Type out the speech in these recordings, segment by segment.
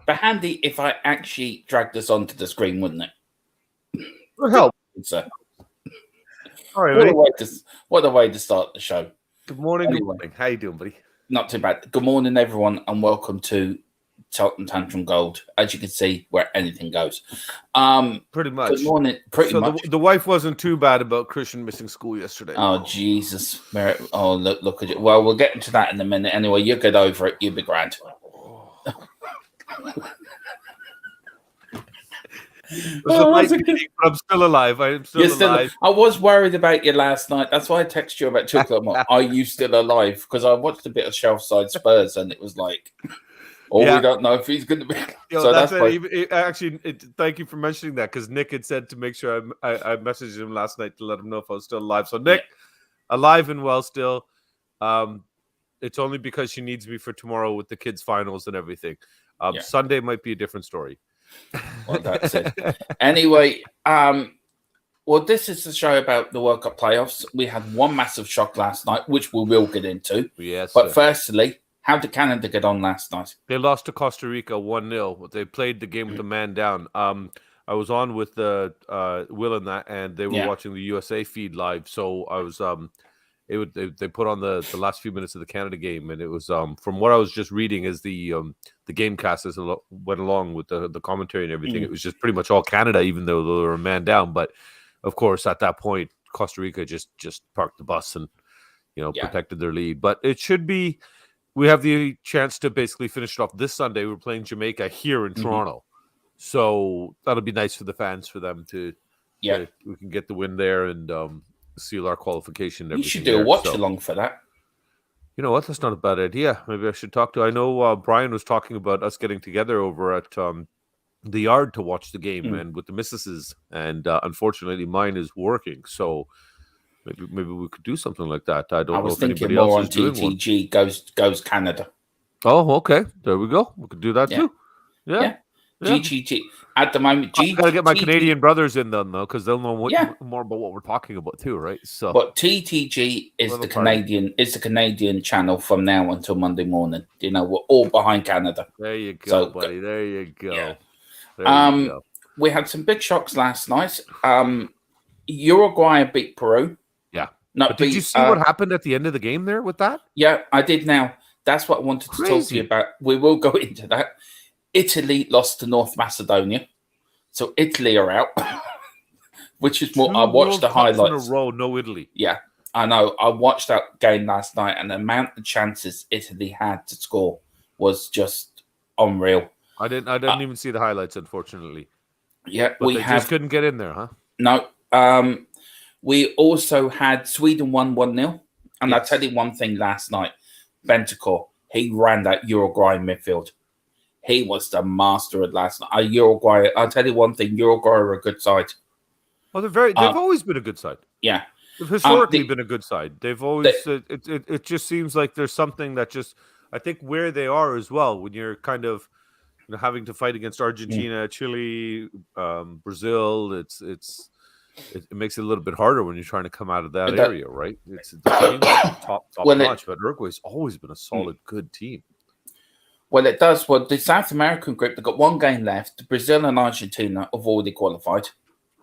But handy if I actually dragged this onto the screen, wouldn't it? Would help. So, All right, what a way to start the show. Good morning. Anyway. Good morning. How you doing, buddy? Not too bad. Good morning, everyone, and welcome to Cheltenham Tantrum Gold. As you can see, where anything goes. Pretty much. Good morning. Pretty much. The wife wasn't too bad about Christian missing school yesterday. Oh, Jesus. Oh, look at you. Well, we'll get into that in a minute. Anyway, you get over it. You'll be grand. I'm still alive. I'm still alive. I was worried about you last night. That's why I texted you about 2 o'clock. Are you still alive? Because I watched a bit of Shelfside Spurs and it was like, we don't know if he's going to be. So that's it. Thank you for mentioning that, because Nick had said to make sure I messaged him last night to let him know if I was still alive. So Nick, alive and well still. It's only because she needs me for tomorrow with the kids' finals and everything. Sunday might be a different story. Well, that's it. Anyway, this is the show about the World Cup playoffs. We had one massive shock last night, which we will get into. Yes. But firstly, how did Canada get on last night? They lost to Costa Rica 1-0. They played the game with the man down. I was on with Will and that, and they were watching the USA feed live. So I was they put on the last few minutes of the Canada game, and it was from what I was just reading as the game casters went along with the commentary and everything. It was just pretty much all Canada, even though they were a man down. But of course, at that point, Costa Rica just parked the bus and protected their lead. But it should be. We have the chance to basically finish it off this Sunday. We're playing Jamaica here in Toronto, so that'll be nice for the fans, for them to we can get the win there and seal our qualification. You should do a watch along for that. You know what? That's not a bad idea. Maybe I should talk to. I know Brian was talking about us getting together over at the Yard to watch the game and with the missuses, and unfortunately mine is working. So maybe we could do something like that. I don't know if anybody else is doing one. TTG goes Canada. Oh, okay. There we go. We could do that too. Yeah. GGG. At the moment, I gotta get my Canadian brothers in then, though, because they'll know more about what we're talking about too, right? So, but TTG is the Canadian channel from now until Monday morning. We're all behind Canada. There you go, buddy. There you go. Yeah. We had some big shocks last night. Uruguay beat Peru. Yeah. Did you see what happened at the end of the game there with that? Yeah, I did. Now that's what I wanted to talk to you about. We will go into that. Italy lost to North Macedonia, so Italy are out. Which is more. I watched the highlights. In a row, no Italy. Yeah, I know. I watched that game last night, and the amount of chances Italy had to score was just unreal. I didn't even see the highlights, unfortunately. Yeah, but they just couldn't get in there, huh? No. We also had Sweden won 1-0, and I'll tell you one thing. Last night, Bentancur, he ran that Uruguay midfield. He was the master of last night. Uruguay. I'll tell you one thing. Uruguay are a good side. Well, they've always been a good side. Yeah, they've historically been a good side. They've always. It just seems like there's something that just. I think where they are as well, when you're kind of having to fight against Argentina, Chile, Brazil, it makes it a little bit harder when you're trying to come out of that area, right? It's top notch, but Uruguay's always been a solid, good team. Well, it does. Well, the South American group, they've got one game left. Brazil and Argentina have already qualified.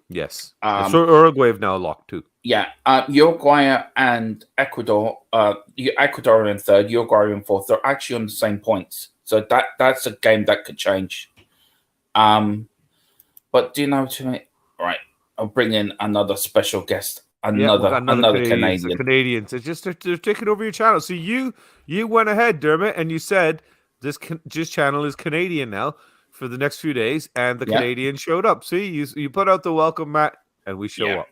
Yes. So Uruguay have now locked too. Yeah. Uruguay and Ecuador. Ecuador are in third, Uruguay are in fourth. They're actually on the same points. So that's a game that could change. But do you know what I mean? Right. I'll bring in another special guest. Another Canadian. The Canadians. It's just they're taking over your channel. So you went ahead, Dermot, and you said this channel is Canadian now for the next few days, and the Canadians showed up. See, you put out the welcome mat, and we show up.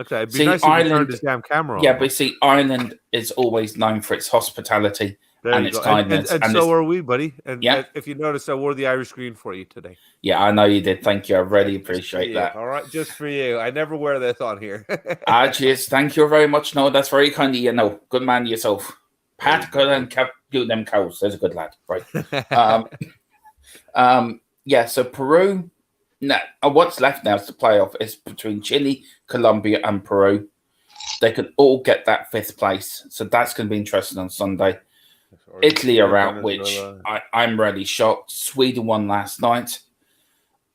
Okay, it'd be nice if you turned this damn camera on. Yeah, but see, Ireland is always known for its hospitality and its kindness. And so are we, buddy. And if you notice, I wore the Irish green for you today. Yeah, I know you did. Thank you. I really appreciate that. All right, just for you. I never wear this on here. Cheers. Thank you very much. No, that's very kind of you. Good man yourself. Pat, good and do them cows. There's a good lad. Right. So Peru. No, what's left now is the playoff. It's between Chile, Colombia, and Peru. They could all get that fifth place. So that's going to be interesting on Sunday. Italy are out, which I'm really shocked. Sweden won last night.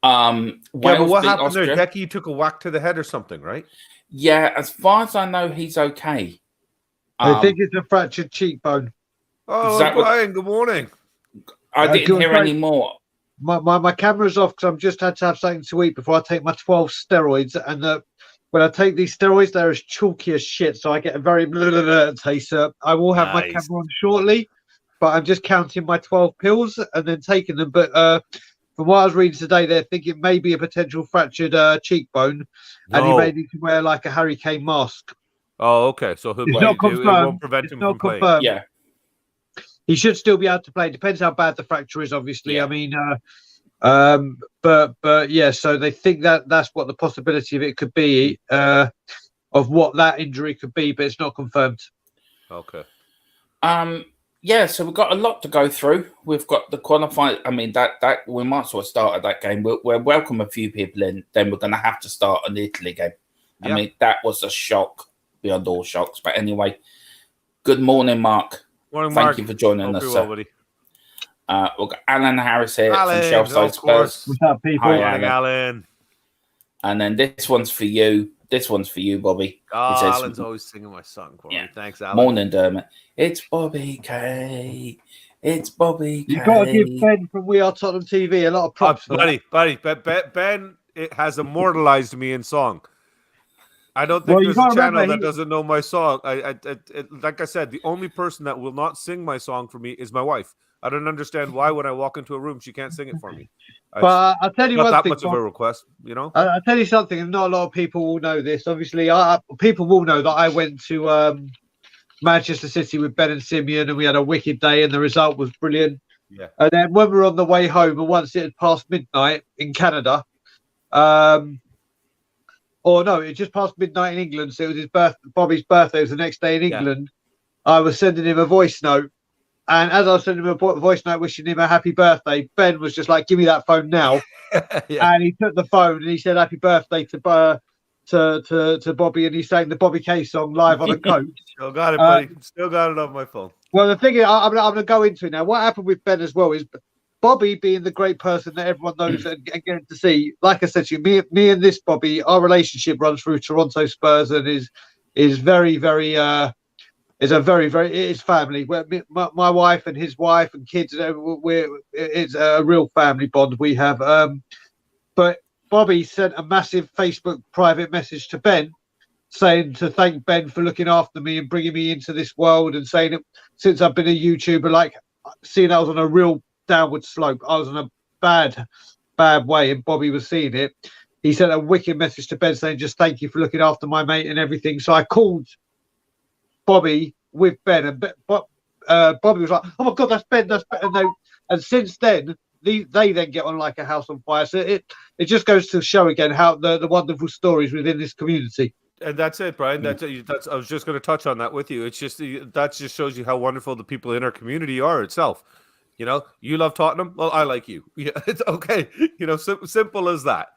Wales but what beat happened Austria. there? Decky took a whack to the head or something, right? Yeah, as far as I know, he's okay. I think it's a fractured cheekbone. Oh, Brian, good morning. I didn't hear any more. My camera's off because I've just had to have something to eat before I take my 12 steroids. And when I take these steroids, they're as chalky as shit. So I get a very taste. I will have my camera on shortly, but I'm just counting my 12 pills and then taking them. But from what I was reading today, they're thinking maybe a potential fractured cheekbone, and he may need to wear like a Harry Kane mask. Oh, okay. So it's not confirmed. It won't prevent him from playing. Yeah. He should still be able to play. Depends how bad the fracture is, obviously. Yeah. I mean, but yeah. So they think that's what the possibility of it could be, of what that injury could be, but it's not confirmed. Okay. Yeah. So we've got a lot to go through. We've got the qualifying. I mean, that we might as well start at that game. We'll welcome a few people in. Then we're going to have to start an Italy game. I mean, that was a shock beyond all shocks. But anyway, good morning, Mark. Morning, Mark. Thank you for joining us, sir. We've got Alan Harris here from Shelfside Spurs. What's up, people? Hi, Alan. And then this one's for you. This one's for you, Bobby. Oh, says, Alan's always singing my song for me. Thanks, Alan. Morning, Dermot. It's Bobby K. It's Bobby K. You've got to give Ben from We Are Tottenham TV a lot of props. Buddy. Ben, it has immortalized me in song. I don't think there's a channel that doesn't know my song. Like I said, the only person that will not sing my song for me is my wife. I don't understand why when I walk into a room she can't sing it for me. But I'll tell you one thing. Not that much of a request, you know. I'll tell you something, and not a lot of people will know this. Obviously, people will know that I went to Manchester City with Ben and Simeon, and we had a wicked day, and the result was brilliant. Yeah. And then when we were on the way home, and once it had passed midnight in Canada, or no, it just passed midnight in England, so it was Bobby's birthday. It was the next day in England. Yeah. I was sending him a voice note, and as I was sending him a voice note wishing him a happy birthday, Ben was just like, "Give me that phone now!" And he took the phone and he said, "Happy birthday to Bobby," and he sang the Bobby K song live on a coach. Still got it, buddy. Still got it on my phone. Well, the thing is, I'm going to go into it now. What happened with Ben as well is Bobby, being the great person that everyone knows and getting to see, like I said to you, me and this Bobby, our relationship runs through Toronto Spurs and is very, very, is a very, very, it is family. My wife and his wife and kids, it's a real family bond we have. But Bobby sent a massive Facebook private message to Ben saying to thank Ben for looking after me and bringing me into this world, and saying that since I've been a YouTuber, like seeing I was on a real downward slope, I was in a bad way, and Bobby was seeing it. He sent a wicked message to Ben saying just thank you for looking after my mate and everything. So I called Bobby with Ben, and Bobby was like, "Oh my god, that's Ben, that's Ben." And since then they then get on like a house on fire. So it just goes to show again how the wonderful stories within this community. And that's it, Brian. That's I was just going to touch on that with you. It's just that just shows you how wonderful the people in our community are itself. You know, you love Tottenham. Well, I like you. Yeah, it's okay. You know, simple as that.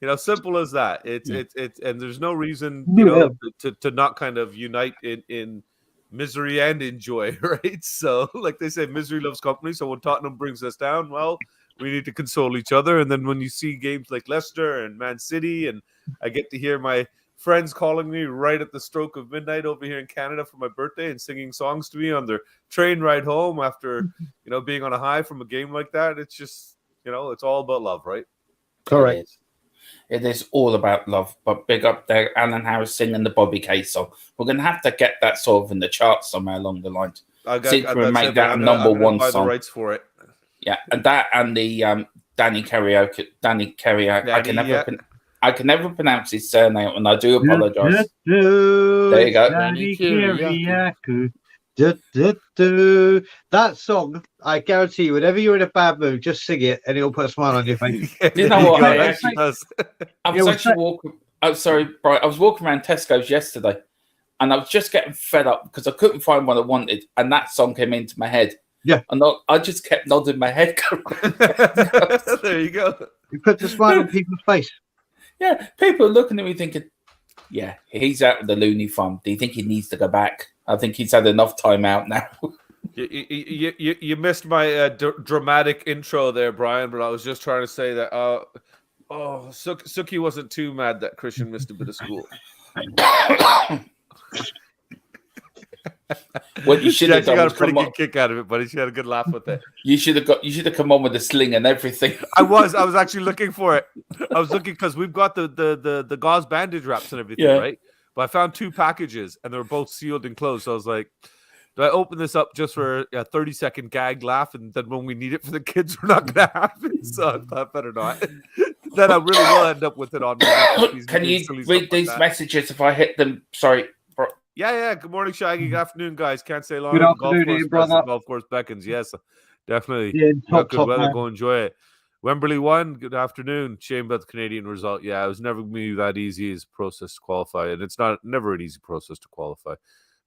You know, simple as that. It's and there's no reason, you know, to not kind of unite in misery and in joy, right? So, like they say, misery loves company. So when Tottenham brings us down, well, we need to console each other. And then when you see games like Leicester and Man City, and I get to hear my friends calling me right at the stroke of midnight over here in Canada for my birthday and singing songs to me on their train ride home after, you know, being on a high from a game like that. It's just, you know, it's all about love, right? Correct. It is all about love. But big up there, Alan Harris singing the Bobby K song. We're going to have to get that sort of in the charts somewhere along the line. Make that a number one song. The rights for it. Yeah, and that and the Danny Karaoke. I can never pronounce his surname, and I do apologize. There you go. Danny Karaoke. That song, I guarantee you, whenever you're in a bad mood, just sing it and it'll put a smile on your face. You know what? I was walking around Tesco's yesterday, and I was just getting fed up because I couldn't find what I wanted, and that song came into my head. Yeah. And I just kept nodding my head. There you go. You put a smile on people's face. Yeah, people are looking at me thinking, yeah, he's out of the loony farm. Do you think he needs to go back? I think he's had enough time out now. You missed my dramatic intro there, Brian, but I was just trying to say that Suki wasn't too mad that Christian missed a bit of school. What you should have done got was a pretty good kick out of it, buddy. She had a good laugh with it. You should have come on with the sling and everything. I was actually looking for it. I was looking because we've got the gauze bandage wraps and everything, right? But I found 2 packages and they were both sealed and closed. So I was like, do I open this up just for a 30-second gag laugh, and then when we need it for the kids, we're not going to have it? So I thought better not. Then I really will end up with it on. Can you read these messages if I hit them? Sorry. Yeah. Good morning, Shaggy. Good afternoon, guys. Can't say long. Good afternoon, brother. Golf course beckons. Yes, definitely. Yeah, good weather. Man. Go enjoy it. Wembley won. Good afternoon. Shame about the Canadian result. Yeah, it was never going to be that easy as a process to qualify, and it's never an easy process to qualify.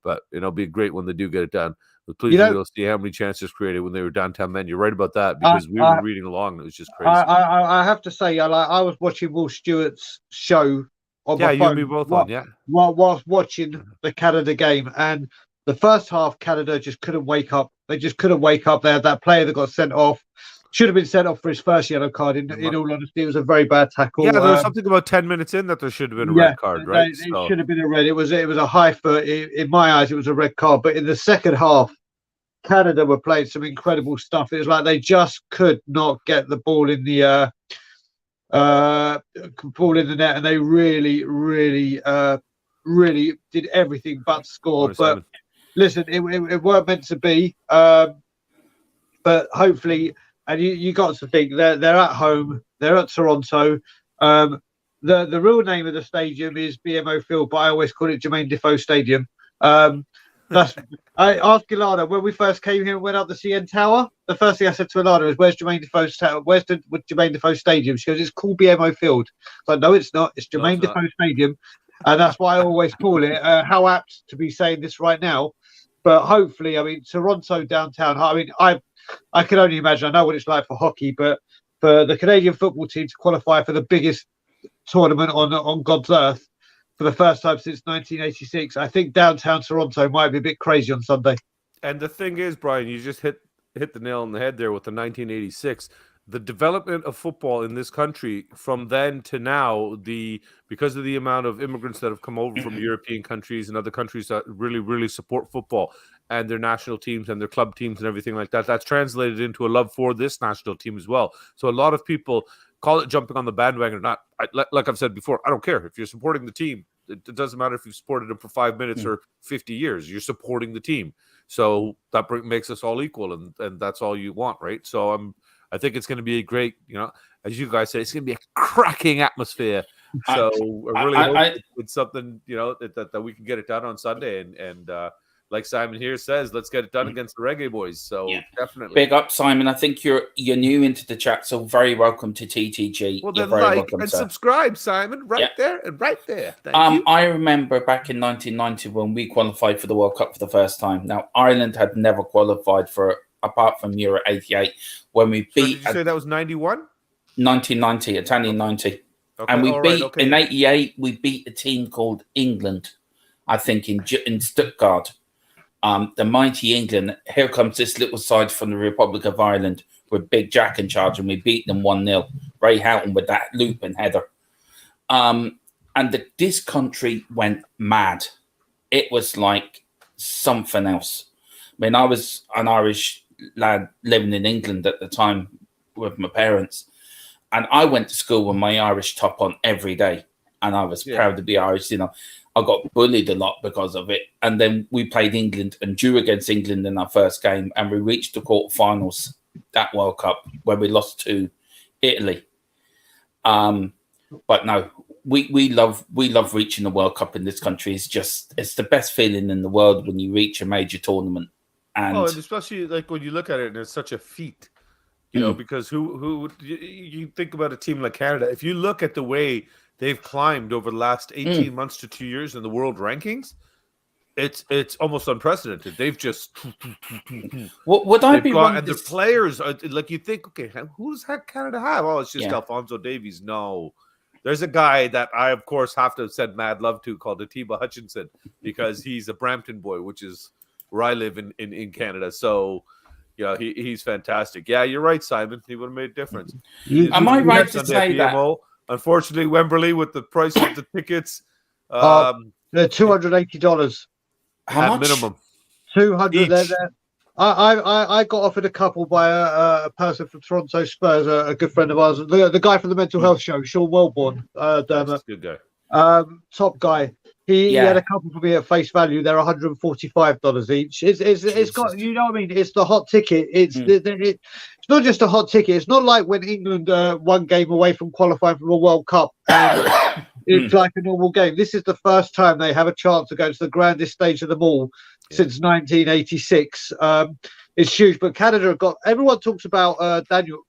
But it'll be great when they do get it done. But please, we'll see how many chances created when they were downtown men. You're right about that because we were reading along. It was just crazy. I have to say, I was watching Will Stewart's show on my phone. You and me both on. Yeah, whilst watching the Canada game, and the first half, Canada just couldn't wake up. They just couldn't wake up. They had that player that got sent off. Should have been sent off for his first yellow card. In all honesty, it was a very bad tackle. Yeah, there was something about 10 minutes in that there should have been a red card, right? It should have been a red. It was a high foot. In my eyes, it was a red card. But in the second half, Canada were playing some incredible stuff. It was like they just could not get the ball in the net, and they really, really, really did everything but score. But listen, it weren't meant to be. But hopefully. And you got to think they're at home. They're at Toronto. The real name of the stadium is BMO Field, but I always call it Jermaine Defoe Stadium. I asked Ilana when we first came here and went up the CN Tower. The first thing I said to Ilana is, "Where's Jermaine Defoe's Tower? Where's the Jermaine Defoe Stadium?" She goes, "It's called BMO Field." But no, it's not. It's Jermaine Defoe Stadium, and that's why I always call it. How apt to be saying this right now, but hopefully, I mean, Toronto downtown. I mean, I can only imagine. I know what it's like for hockey, but for the Canadian football team to qualify for the biggest tournament on God's earth for the first time since 1986, I think downtown Toronto might be a bit crazy on Sunday. And the thing is, Brian, you just hit the nail on the head there with the 1986. The development of football in this country from then to now, because of the amount of immigrants that have come over from European countries and other countries that really, really support football and their national teams and their club teams and everything like that, that's translated into a love for this national team as well. So a lot of people call it jumping on the bandwagon or not. Like I've said before, I don't care. If you're supporting the team, it doesn't matter if you've supported them for 5 minutes or 50 years. You're supporting the team. So that makes us all equal, and that's all you want, right? So I think it's going to be a great, as you guys say, it's going to be a cracking atmosphere. So I really hope it's something, that we can get it done on Sunday. And like Simon here says, let's get it done against the Reggae Boys. So definitely. Big up, Simon. I think you're new into the chat, so very welcome to TTG. Well, then welcome, subscribe, Simon, there and right there. Thank you. I remember back in 1990 when we qualified for the World Cup for the first time. Now, Ireland had never qualified apart from Euro 88, when we beat... Did you say that was 91? 1990, Italian 90. Okay, and we in 88, we beat a team called England, I think, in Stuttgart. The mighty England. Here comes this little side from the Republic of Ireland with Big Jack in charge, and we beat them 1-0. Ray Houghton with that loop and header. And this country went mad. It was like something else. I mean, I was an Irish lad living in England at the time with my parents, and I went to school with my Irish top on every day, and I was proud to be Irish. I got bullied a lot because of it, and then we played England and drew against England in our first game, and we reached the quarterfinals that World Cup where we lost to Italy. But no, we love reaching the World Cup in this country. It's the best feeling in the world when you reach a major tournament. And especially like when you look at it, and it's such a feat, because who you think about a team like Canada, if you look at the way they've climbed over the last 18 months to 2 years in the world rankings, it's almost unprecedented. They've just would I be wrong? And the players are like, you think, okay, who does Canada have? Oh, it's just Alphonso Davies. No. There's a guy that I, of course, have to send mad love to called Atiba Hutchinson, because he's a Brampton boy, which is where I live in Canada. So, yeah, he's fantastic. Yeah, you're right, Simon. He would have made a difference. Am I right to say that? Unfortunately, Wembley with the price of the tickets, they're $280. How at much? minimum. 200. I got offered a couple by a person from Toronto Spurs, a good friend of ours, the guy from the Mental Health Show, Sean Wellborn. That's a good guy. Top guy. He had a couple for me at face value. They're $145 each. It's got, you know what I mean? It's the hot ticket. It's it's not just a hot ticket. It's not like when England one game away from qualifying for a World Cup. And it's like a normal game. This is the first time they have a chance to go to the grandest stage of them all since 1986. It's huge. But Canada have got. Everyone talks about Daniel.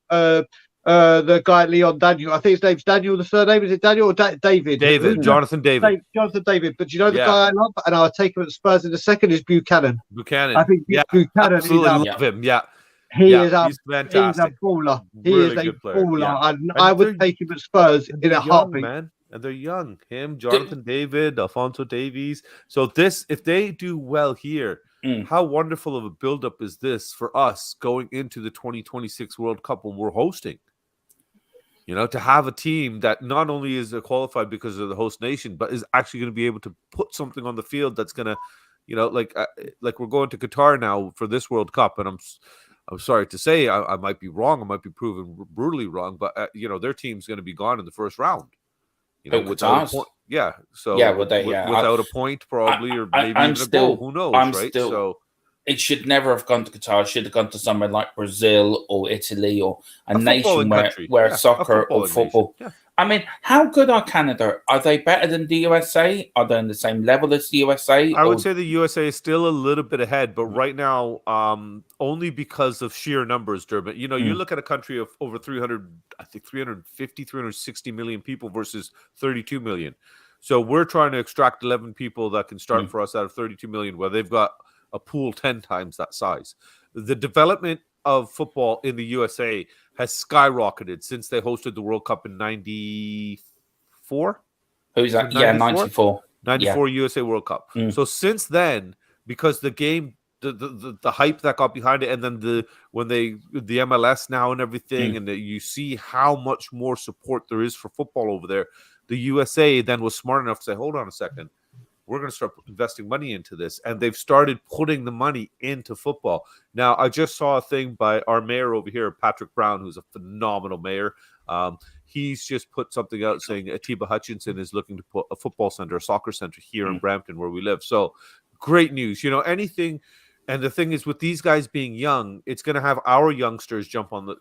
The guy Leon Daniel, I think his name's Daniel. The surname is it Daniel or David? Jonathan David. Jonathan David. But you know the guy I love, and I'll take him at Spurs in a second is Buchanan. I think Buchanan absolutely love him. Yeah, he's fantastic. He's a baller. Really he is a player. baller. Yeah. And I would take him at Spurs in a heartbeat. Man. And they're young. Him, Jonathan David, Alphonso Davies. So this, if they do well here, how wonderful of a buildup is this for us going into the 2026 World Cup when we're hosting? You know, to have a team that not only is qualified because of the host nation, but is actually going to be able to put something on the field that's going to, you know, like we're going to Qatar now for this World Cup, and I'm sorry to say I might be wrong, I might be proven brutally wrong, but you know, their team's going to be gone in the first round. You know, without a point, without a point probably, or maybe even a goal. Who knows, right? So it should never have gone to Qatar. It should have gone to somewhere like Brazil or Italy or a nation where soccer or football. Yeah. I mean, how good are Canada? Are they better than the USA? Are they on the same level as the USA? I would say the USA is still a little bit ahead, but right now, only because of sheer numbers, Dermot. You know, you look at a country of over 360 million people versus 32 million. So we're trying to extract 11 people that can start for us out of 32 million, where they've got a pool 10 times that size. The development of football in the USA has skyrocketed since they hosted the World Cup in 94. Who's that? 94. 94 USA World Cup. So since then, because the game, the hype that got behind it, and then the MLS now and everything, and you see how much more support there is for football over there, the USA then was smart enough to say, hold on a second, we're going to start investing money into this. And they've started putting the money into football. Now, I just saw a thing by our mayor over here, Patrick Brown, who's a phenomenal mayor. He's just put something out saying Atiba Hutchinson is looking to put a football center, a soccer center here in Brampton where we live. So great news. You know, anything. And the thing is, with these guys being young, it's going to have our youngsters jump on the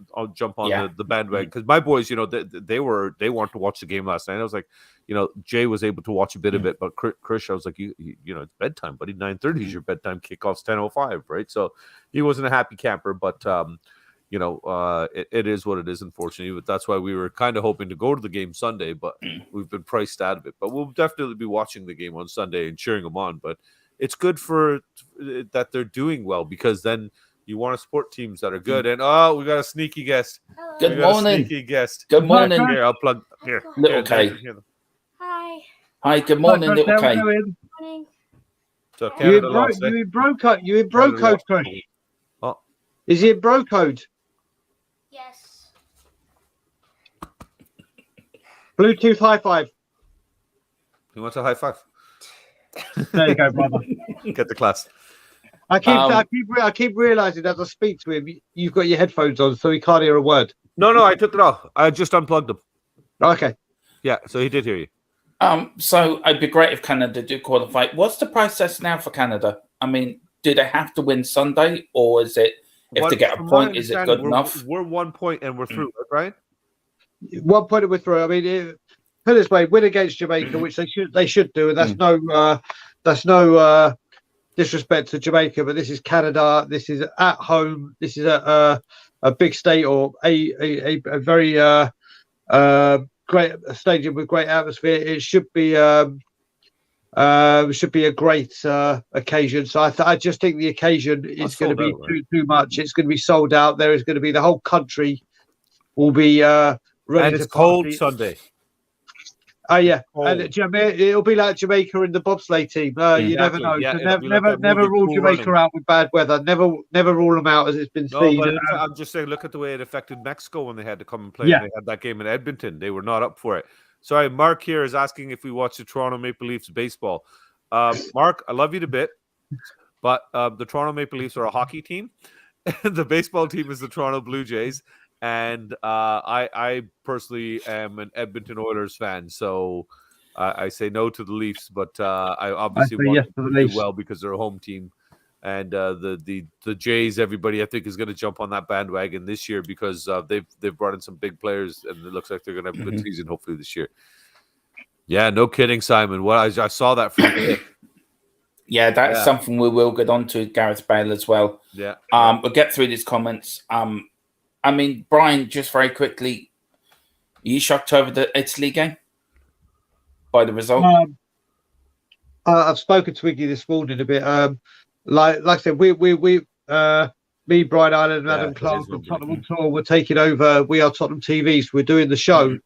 bandwagon. Because my boys, you know, they wanted to watch the game last night. I was like, you know, Jay was able to watch a bit of it, but Chris, I was like, you know, it's bedtime, buddy. 9:30 is your bedtime. Kickoff's 10:05, right? So he wasn't a happy camper, but you know, it is what it is, unfortunately. But that's why we were kind of hoping to go to the game Sunday, but we've been priced out of it. But we'll definitely be watching the game on Sunday and cheering them on. But it's good for that they're doing well, because then you want to support teams that are good. And we got a sneaky guest. Good morning. Sneaky guest. Good morning. Here, I'll plug here. Little K. Hi. Hi. Good morning, Little K. Morning. So Canada lost. You in bro code? You in bro code, Chris? Oh. Is he in bro code? Yes. Bluetooth high five. He wants a high five. There you go, brother. Get the class. I keep realizing as I speak to him, you've got your headphones on, so he can't hear a word. No, I took it off. I just unplugged them. Okay. Yeah, so he did hear you. So it'd be great if Canada do qualify. What's the process now for Canada? I mean, do they have to win Sunday, or is it if they get a point, is it good enough? We're 1 point and we're through, right? 1 point and we're through. I mean, put it this way: win against Jamaica, which they should do, and that's no disrespect to Jamaica, but this is Canada. This is at home. This is a big state, or a very great stadium with great atmosphere. It should be a great occasion. So I just think the occasion is going to be too much. It's going to be sold out. There is going to be the whole country will be ready. And it's cold Sunday. Oh yeah, Oh. and it'll be like Jamaica in the bobsleigh team. You never know. Yeah, So it'll be like that never movie, rule Cool Jamaica Runnings. out with bad weather. Never rule them out as it's been No, seen. but I'm just saying, look at the way it affected Mexico when they had to come and play. Yeah. They had that game in Edmonton. They were not up for it. Sorry, Mark here is asking if we watch the Toronto Maple Leafs baseball. Mark, I love you to bit, but the Toronto Maple Leafs are a hockey team. The baseball team is the Toronto Blue Jays. And I personally am an Edmonton Oilers fan, so I say no to the Leafs, but I obviously say want yes them to to the do Leafs. well because they're a home team. And the Jays, everybody I think is going to jump on that bandwagon this year because they've brought in some big players, and it looks like they're going to have a good season hopefully this year. Yeah, no kidding, Simon. What I saw that free kick. Yeah, that's something we will get on to, Gareth Bale, as well. Yeah. We'll get through these comments. I mean, Brian, just very quickly, are you shocked over the Italy game by the result? I've spoken to Iggy this morning a bit. Like I said, me, Brian Island, and Adam Clark from Tottenham on Tour, we're taking over. We are Tottenham TV, so we're doing the show.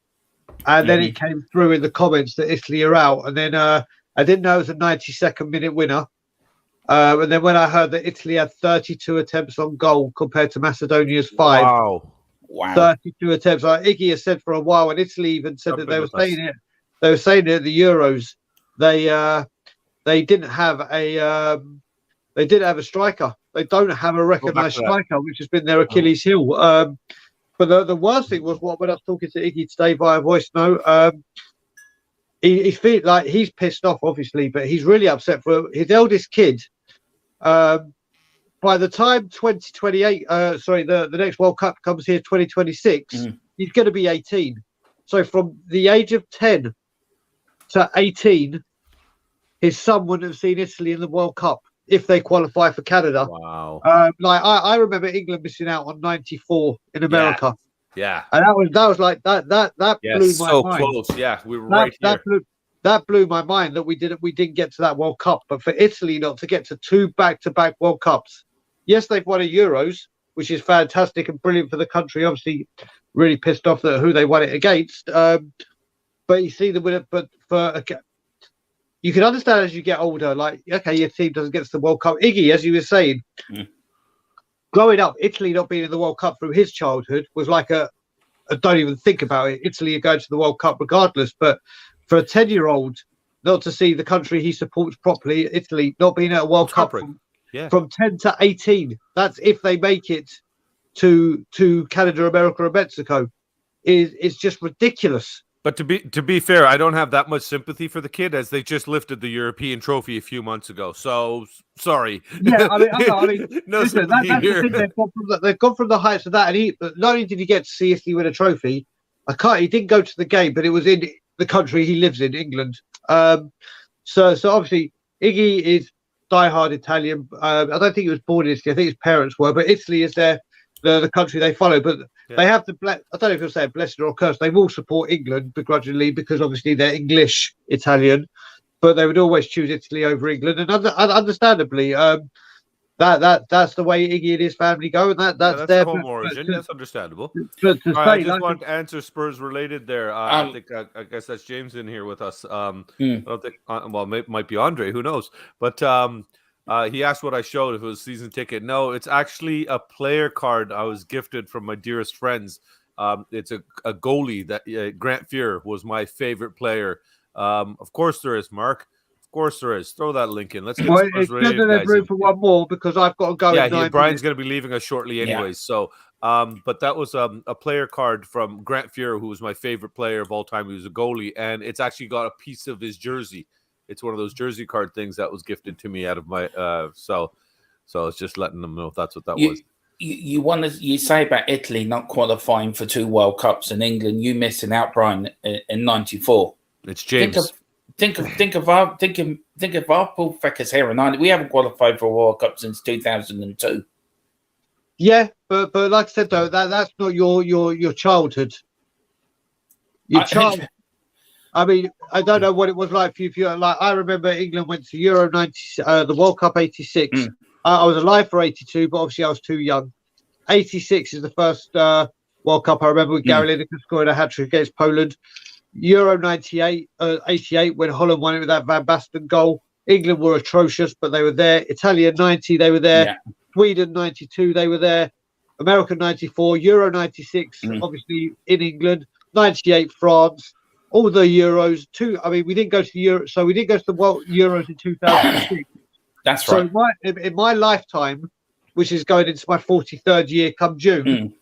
And then it came through in the comments that Italy are out. And then I didn't know it was a 92nd minute winner. And then when I heard that Italy had 32 attempts on goal compared to Macedonia's 5. Wow. 32 attempts. Like Iggy has said for a while, and Italy even said that they were saying it. They were saying it at the Euros. They didn't have a striker. They don't have a recognised striker, which has been their Achilles heel. But the worst thing was when I was talking to Iggy today via voice note. He feels like he's pissed off, obviously, but he's really upset for his eldest kid. By the time 2028, the next World Cup comes here, 2026, he's going to be 18. So from the age of 10 to 18, his son wouldn't have seen Italy in the World Cup if they qualify for Canada. Wow. I remember England missing out on 94 in America. Yeah. And that was like that blew my mind. Close. Yeah, we were right here. That blew my mind that we didn't get to that World Cup. But for Italy not to get to 2 back-to-back World Cups, yes, they've won a Euros, which is fantastic and brilliant for the country. Obviously, really pissed off that who they won it against. But you see the winner. But you can understand as you get older, like, okay, your team doesn't get to the World Cup. Iggy, as you were saying, growing up, Italy not being in the World Cup through his childhood was like don't even think about it. Italy are going to the World Cup regardless. But for a 10-year-old not to see the country he supports properly, Italy not being at a World Cup from 10 to 18, that's if they make it to Canada, America, and Mexico, is just ridiculous. But to be fair, I don't have that much sympathy for the kid as they just lifted the European trophy a few months ago. So sorry. Yeah, I mean, no listen, sympathy here. They've gone from the heights of that, and not only did he get to see Italy win a trophy, he didn't go to the game, but it was in the country he lives in, England. So obviously Iggy is diehard Italian. I don't think he was born in Italy. I think his parents were, but Italy is the country they follow. But they have to. I don't know if you'll say blessed or cursed. They will support England begrudgingly because obviously they're English Italian, but they would always choose Italy over England, and understandably, that's the way Iggy and his family go, and that's their home origin. That's understandable. I just want to answer Spurs related there. I guess that's James in here with us. I don't think. It might be Andre. Who knows? But he asked what I showed if it was a season ticket. No, it's actually a player card I was gifted from my dearest friends. It's a goalie that Grant Fuhr was my favorite player. Of course there is, Mark. Of course there is. Throw that link in. Let's get it's good that there's room for one more because I've got to go. Yeah, Brian's going to be leaving us shortly anyways. So, but that was a player card from Grant Fuhr, who was my favorite player of all time. He was a goalie, and it's actually got a piece of his jersey. It's one of those jersey card things that was gifted to me out of my so I was just letting them know if that's what that was. You say about Italy not qualifying for 2 World Cups and England, you missing out, Brian, in '94. It's James. Think of our Paul Feckers here in Ireland. We haven't qualified for a World Cup since 2002. Yeah, but like I said though, that's not your childhood. I mean, I don't know what it was like for you. Like, I remember England went to Euro 90, the World Cup 86. I was alive for 82, but obviously I was too young. 86 is the first World Cup I remember with Gary Lineker scoring a hat-trick against Poland. Euro 98, 88, when Holland won it with that Van Basten goal. England were atrocious, but they were there. Italia 90, they were there. Yeah. Sweden 92, they were there. America 94, Euro 96, obviously in England. 98, France. All the Euros. We didn't go to the Euro, so we didn't go to the World Euros in 2006. That's right. So in my lifetime, which is going into my 43rd year come June,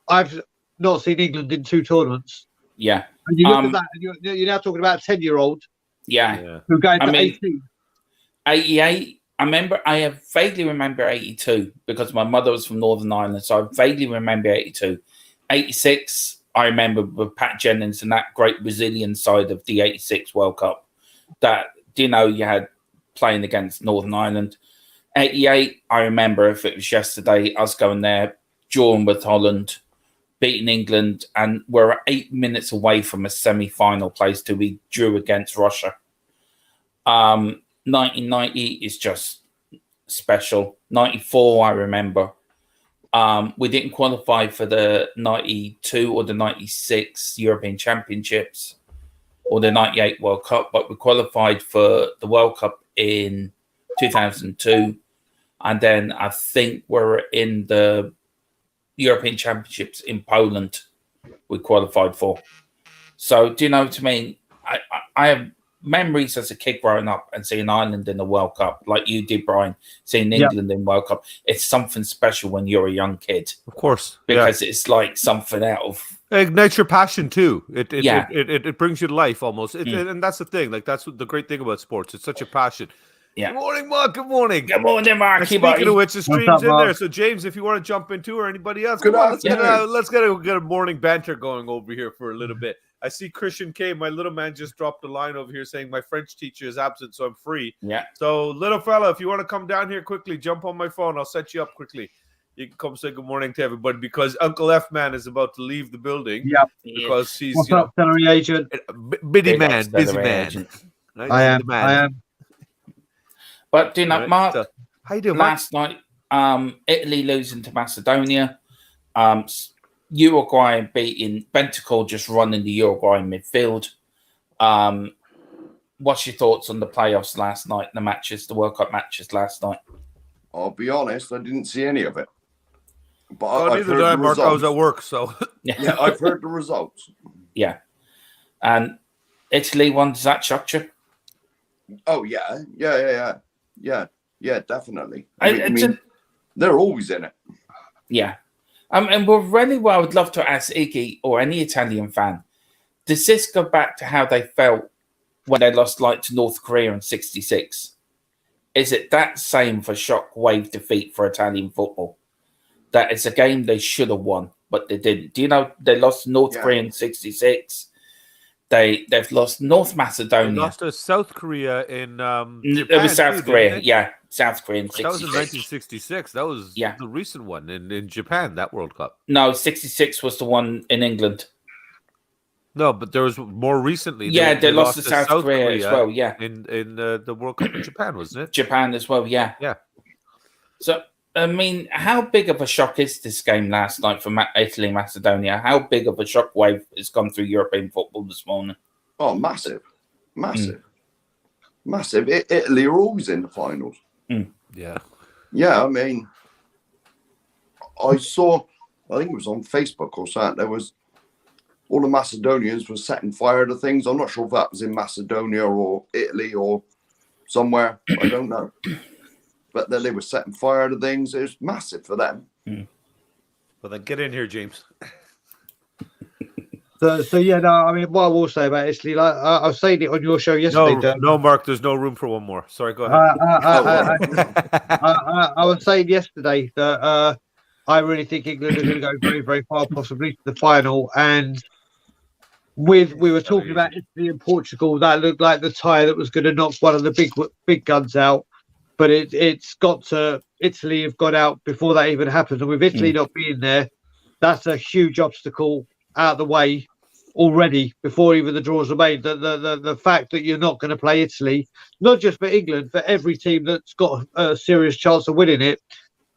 I've not seen England in 2 tournaments. Yeah. And you look at that, and you're now talking about a 10-year-old Yeah. who going to 18. 88. I vaguely remember 82 because my mother was from Northern Ireland, so I vaguely remember 82. 86, I remember with Pat Jennings and that great Brazilian side of the 86 World Cup that, you had playing against Northern Ireland. 88, I remember if it was yesterday, us going there, drawing with Holland, beating England, and we're 8 minutes away from a semi-final place till we drew against Russia. 1990 is just special. 94, I remember. We didn't qualify for the 92 or the 96 European Championships or the 98 World Cup, but we qualified for the World Cup in 2002. And then I think we're in the European Championships in Poland we qualified for. So, do you know what I mean? I have memories as a kid growing up and seeing Ireland in the World Cup, like you did, Brian, seeing England in World Cup. It's something special when you're a young kid. Of course. Because it's like something out of... It ignites your passion too. It brings you to life almost. And that's the thing. Like, that's the great thing about sports. It's such a passion. Yeah. Good morning, Mark. Good morning. Good morning, Mark. Speaking of which, the stream's in there. So, James, if you want to jump into or anybody else, let's get a morning banter going over here for a little bit. I see Christian K. My little man just dropped a line over here saying my French teacher is absent, so I'm free. Yeah. So, little fella, if you want to come down here quickly, jump on my phone. I'll set you up quickly. You can come say good morning to everybody because Uncle F Man is about to leave the building. Yeah. Because he's What's up, salary agent? Busy man. Right? I am. But Mark, how you doing, last night, Italy losing to Macedonia, Uruguay beating Bentancur, just running the Uruguay midfield. What's your thoughts on the playoffs last night, the World Cup matches last night? I'll be honest, I didn't see any of it. But neither did I, Mark. I was at work, so yeah, I've heard the results. Yeah, and Italy won. Does that shock you? Oh yeah, definitely. I mean, they're always in it. Yeah, and I would love to ask Iggy or any Italian fan, does this go back to how they felt when they lost to North Korea in '66? Is it that same for shockwave defeat for Italian football? That it's a game they should have won, but they didn't. Do you know they lost to North Korea in '66? They've lost North Macedonia. They lost to South Korea in Japan. It was South Korea, yeah. South Korea in '66. That was in 1966. That was the recent one in Japan, that World Cup. No, '66 was the one in England. No, but there was more recently. Yeah, they lost to South Korea as well, yeah. In the World Cup in Japan, wasn't it? Japan as well, yeah. Yeah. So, I mean, how big of a shock is this game last night for Italy and Macedonia? How big of a shockwave has gone through European football this morning? Oh, massive. Italy are always in the finals. Yeah. Yeah, I mean, I think it was on Facebook or something, there was all the Macedonians were setting fire to things. I'm not sure if that was in Macedonia or Italy or somewhere. I don't know. But then they were setting fire to things. It was massive for them. Well, then get in here, James. So yeah, no, I mean, what I will say about Italy, like I was saying it on your show yesterday. No, Mark, there's no room for one more. Sorry, go ahead. I was saying yesterday that I really think England are going to go very, very far, possibly to the final. And we were talking about Italy and Portugal. That looked like the tie that was going to knock one of the big guns out. But it's got to Italy have got out before that even happened. And with Italy not being there, that's a huge obstacle out of the way already before even the draws are made. The fact that you're not going to play Italy, not just for England, for every team that's got a serious chance of winning it,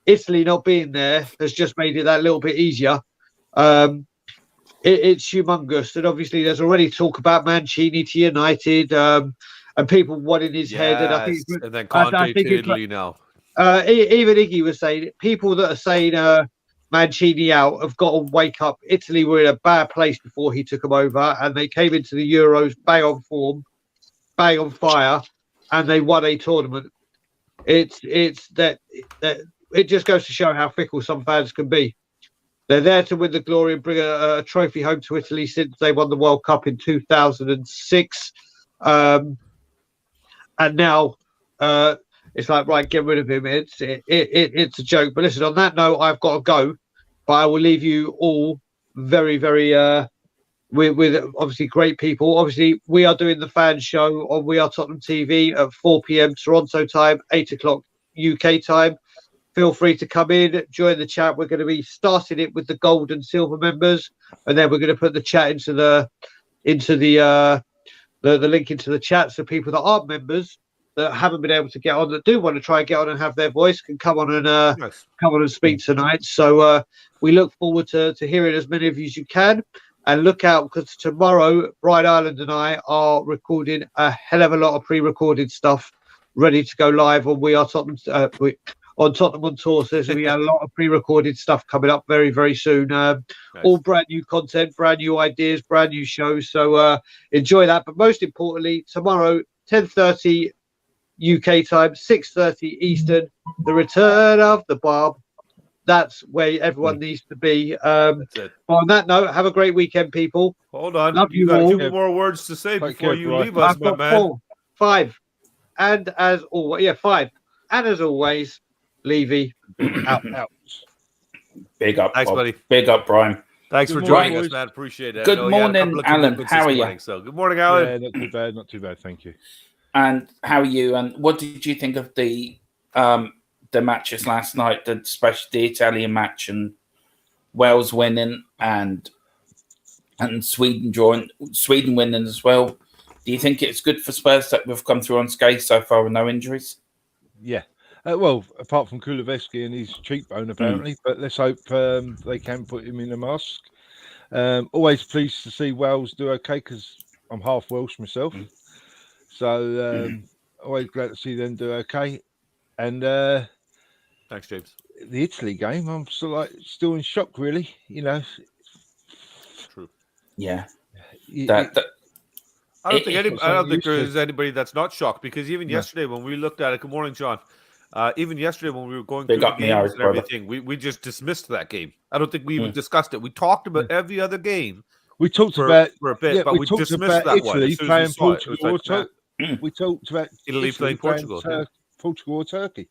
Italy not being there has just made it that little bit easier. it's humongous. And obviously, there's already talk about Mancini to United, and people wanting his head. And I think, and then Conte to Italy now. Even Iggy was saying people that are saying Mancini out have got to wake up. Italy were in a bad place before he took them over, and they came into the Euros bang on form, bang on fire, and they won a tournament. It's that it just goes to show how fickle some fans can be. They're there to win the glory and bring a trophy home to Italy since they won the World Cup in 2006, and now it's like, right, get rid of him. It's a joke. But listen, on that note, I've got to go. But I will leave you all very, very with obviously great people. Obviously, we are doing the fan show on We Are Tottenham TV at 4 p.m. Toronto time, 8 o'clock UK time. Feel free to come in, join the chat. We're going to be starting it with the gold and silver members, and then we're going to put the chat into the link into the chat, so people that aren't members that haven't been able to get on, that do want to try and get on and have their voice, can come on and speak tonight. So we look forward to hearing as many of you as you can, and look out, because tomorrow Brian Ireland and I are recording a hell of a lot of pre-recorded stuff ready to go live on We Are Tottenham on Tottenham on Tour. So there's going to be a lot of pre-recorded stuff coming up very, very soon. All brand new content, brand new ideas, brand new shows. So enjoy that. But most importantly, tomorrow 10:30 UK time, 6:30 Eastern, the return of the Barb. That's where everyone needs to be. That's it. On that note, have a great weekend, people. Hold on. Love You you got all. a few more words to say Take before care, you Brian. leave us, I've my got man. 5. And as always, 5. And as always, Levy out. Big up, Thanks, Bob. buddy. Big up, Brian. Thanks for Good joining morning, us, boys. man. Appreciate it. Good I know you had a morning, couple of Alan. commitments How this are you? morning, so good morning, Alan. Yeah, not too bad. Thank you. And how are you? And what did you think of the matches last night, especially the Italian match and Wales winning and Sweden winning as well? Do you think it's good for Spurs that we've come through unscathed so far with no injuries? Yeah. Well, apart from Kulusevski and his cheekbone, apparently, but let's hope they can put him in a mask. Always pleased to see Wales do okay, because I'm half Welsh myself. So always glad to see them do okay. And Thanks, James. the Italy game, I'm still in shock, really. You know, True. Yeah. I don't think used to. there's anybody that's not shocked, because even yesterday when we looked at it, good morning, John. Even yesterday when we were going through the games and everything, we just dismissed that game. I don't think we even discussed it. We talked about every other game. We talked for a bit, but we talked dismissed about that one. Italy As soon as playing we saw it, it Portugal. was like, We talked about Italy playing Portugal. Portugal or Turkey.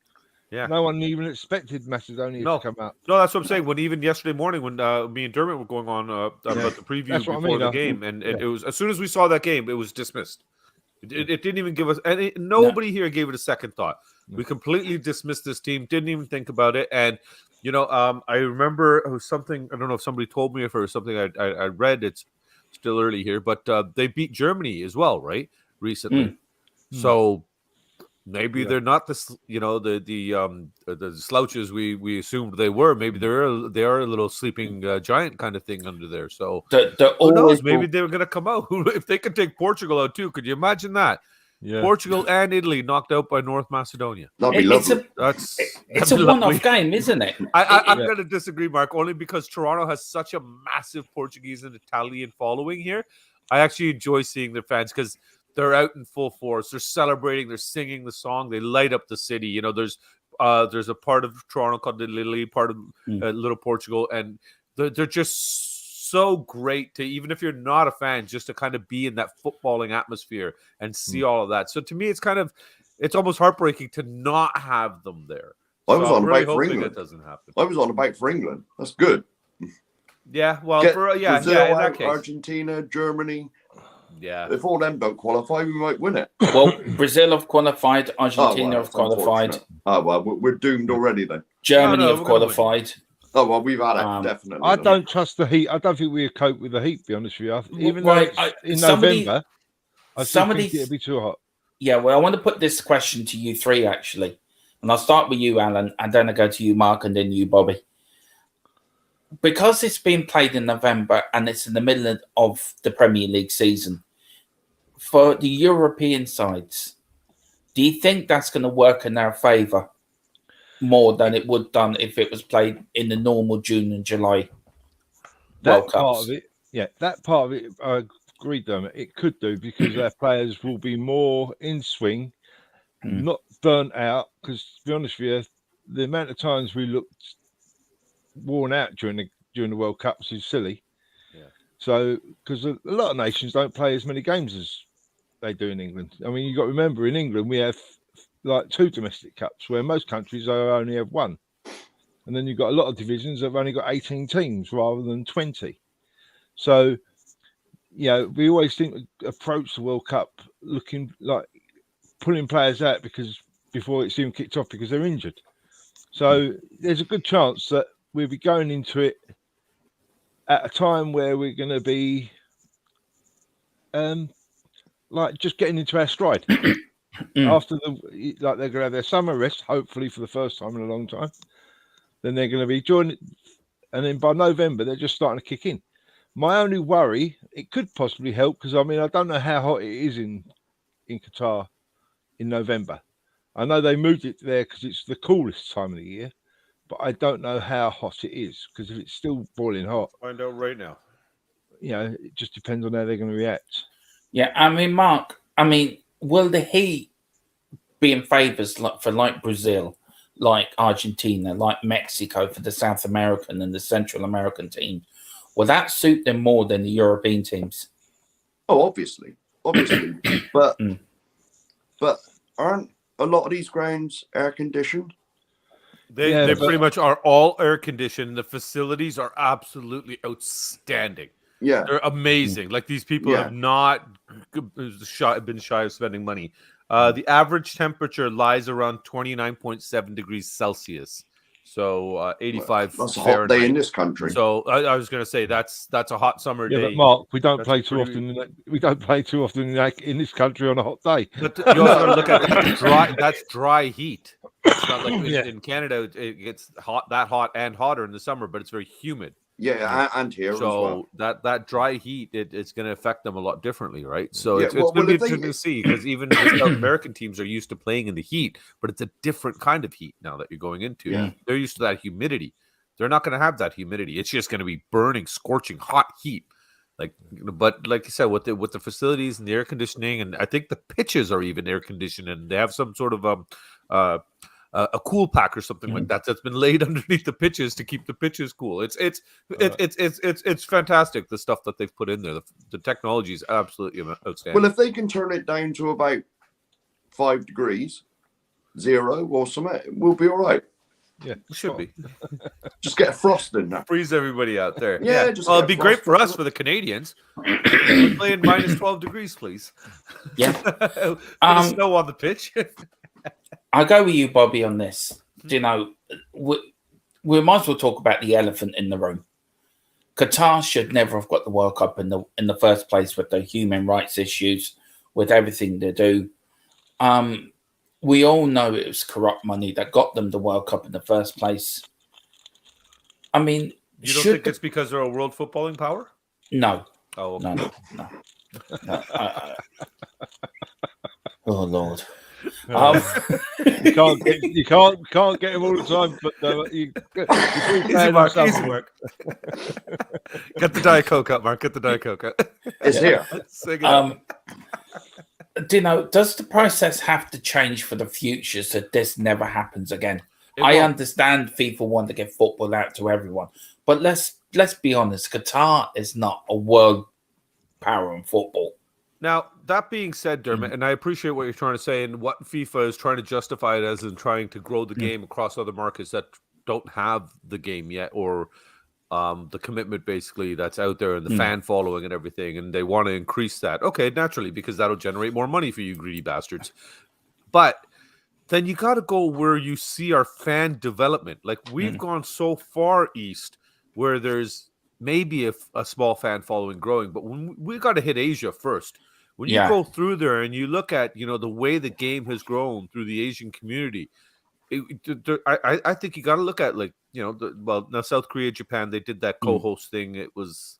Yeah. No one even expected Macedonia to come out. No, that's what I'm saying. When even yesterday morning, when me and Dermot were going on about the preview before the game, and it was, as soon as we saw that game, it was dismissed. It didn't even give us nobody here gave it a second thought. We completely dismissed this team, didn't even think about it. And I remember it was something, I don't know if somebody told me, if it was something I read. It's still early here, but they beat Germany as well, right? Recently. So maybe they're not the slouches we assumed they were. Maybe they are a little sleeping giant kind of thing under there. So who knows? Maybe they were going to come out. If they could take Portugal out too, could you imagine that? Yeah. Portugal and Italy knocked out by North Macedonia. That'd be lovely. It's a one-off game, isn't it? I'm going to disagree, Mark, only because Toronto has such a massive Portuguese and Italian following here. I actually enjoy seeing their fans because they're out in full force. They're celebrating. They're singing the song. They light up the city. There's a part of Toronto called the Lily, part of Little Portugal, and they're just so great to, even if you're not a fan, just to kind of be in that footballing atmosphere and see all of that. So to me, it's almost heartbreaking to not have them there. I was on really about for England. That doesn't happen. I was on about for England. That's good. Yeah, well, Brazil, in that case, Argentina, Germany. Yeah, if all them don't qualify, we might win it. Well, Brazil have qualified. Argentina have qualified. Oh well, we're doomed already then. Germany have qualified. Oh well, we've had it definitely. I don't trust the heat. I don't think we cope with the heat. To be honest with you, even though in November, I think it'll be too hot. Yeah, well, I want to put this question to you three actually, and I'll start with you, Alan, and then I go to you, Mark, and then you, Bobby. because it's being played in November and it's in the middle of the Premier League season, for the European sides, do you think that's going to work in their favour more than it would done if it was played in the normal June and July World That part Cups? of it, yeah, that part of it, I agree, Dermot. It could do because their players will be more in swing, not burnt out. Because to be honest with you, the amount of times we looked worn out during the World Cups is silly. Yeah. So because a lot of nations don't play as many games as they do in England. I mean, you got to remember in England we have like 2 domestic cups, where most countries only have 1. And then you've got a lot of divisions that have only got 18 teams rather than 20. So, we always approach the World Cup looking like pulling players out because before it's even kicked off because they're injured. So there's a good chance that we'll be going into it at a time where we're going to be like just getting into our stride. After they're going to have their summer rest, hopefully for the first time in a long time. Then they're going to be joining, and then by November they're just starting to kick in. My only worry, it could possibly help because I don't know how hot it is in Qatar in November. I know they moved it there because it's the coolest time of the year, but I don't know how hot it is because if it's still boiling hot, Find out right now. It just depends on how they're going to react. Yeah, Mark, will the heat be in favours like Brazil, like Argentina, like Mexico for the South American and the Central American teams? Will that suit them more than the European teams? Oh, obviously, but aren't a lot of these grounds air conditioned? They pretty much are all air conditioned. The facilities are absolutely outstanding. Yeah, they're amazing. Like these people have not been shy of spending money. The average temperature lies around 29.7 degrees Celsius. So 85 that's a hot Fahrenheit. day in this country. So I was going to say that's a hot summer day. But Mark, we don't play too often. We don't play too often in this country on a hot day. But you also got to look at that dry. That's dry heat. It's not like in Canada it gets hot and hotter in the summer, but it's very humid. Yeah, and here so as well. that dry heat it's going to affect them a lot differently, right? So it's going to be interesting to see because even the South American teams are used to playing in the heat, but it's a different kind of heat now that you're going into. Yeah. They're used to that humidity. They're not going to have that humidity. It's just going to be burning, scorching hot heat. But like you said, with the facilities and the air conditioning, and I think the pitches are even air conditioned, and they have some sort of a cool pack or something like that that's been laid underneath the pitches to keep the pitches cool. It's fantastic, the stuff that they've put in there. The technology is absolutely outstanding. Well, if they can turn it down to about 5 degrees, 0 or something, we'll be all right. Yeah, it should be. Just get a frost in there. Freeze everybody out there. Yeah. It'd be great for us, for the Canadians. We're playing minus 12 degrees, please. Yeah. Snow on the pitch. I'll go with you, Bobby, on this. We might as well talk about the elephant in the room. Qatar should never have got the World Cup in the first place with the human rights issues, with everything they do. We all know it was corrupt money that got them the World Cup in the first place. You don't think it's because they're a world footballing power? No. Oh, okay. No. Oh Lord. You can't get him all the time, but easy work. Get the Diet Coke up, Mark. Get the Diet Coke up. It's here. Does the process have to change for the future so this never happens again? I understand FIFA want to get football out to everyone, but let's be honest. Qatar is not a world power in football. Now, that being said, Dermot, and I appreciate what you're trying to say and what FIFA is trying to justify it as in trying to grow the game across other markets that don't have the game yet, or the commitment basically that's out there and the fan following and everything, and they want to increase that. Okay, naturally, because that'll generate more money for you greedy bastards. But then you got to go where you see our fan development. Like we've gone so far east where there's maybe a small fan following growing, but when we got to hit Asia first. When you go through there and you look at, the way the game has grown through the Asian community, I think you got to look at like now South Korea, Japan, they did that co-host thing. It was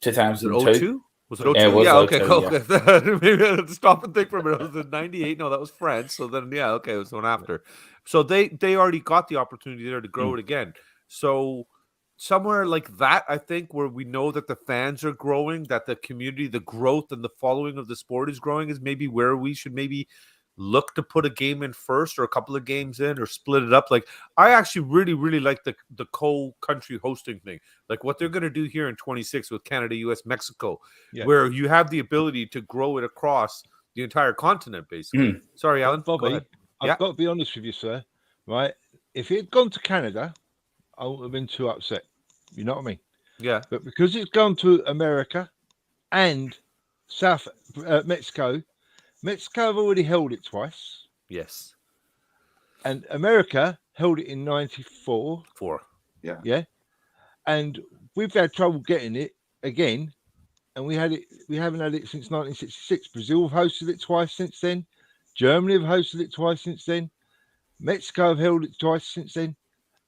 2002. Was it 02? Yeah, it was yeah, 02, okay, cool. yeah. Okay. Maybe I had to stop and think for a minute. It was in 98. No, that was France. So then, yeah, okay, it was one after. So they already got the opportunity there to grow it again. So somewhere like that, I think, where we know that the fans are growing, that the community, the growth and the following of the sport is growing, is maybe where we should maybe look to put a game in first or a couple of games in or split it up. Like, I actually really like the co-country hosting thing, like what they're going to do here in 26 with Canada, US, Mexico, where you have the ability to grow it across the entire continent, basically. Sorry, Alan. Bobby, I've got to be honest with you, sir. Right? If it had gone to Canada, I wouldn't have been too upset. You know what I mean? Yeah. But because it's gone to America and Mexico have already held it twice. Yes. And America held it in 94. Yeah. Yeah. And we've had trouble getting it again. And we haven't had it since 1966. Brazil have hosted it twice since then. Germany have hosted it twice since then. Mexico have held it twice since then.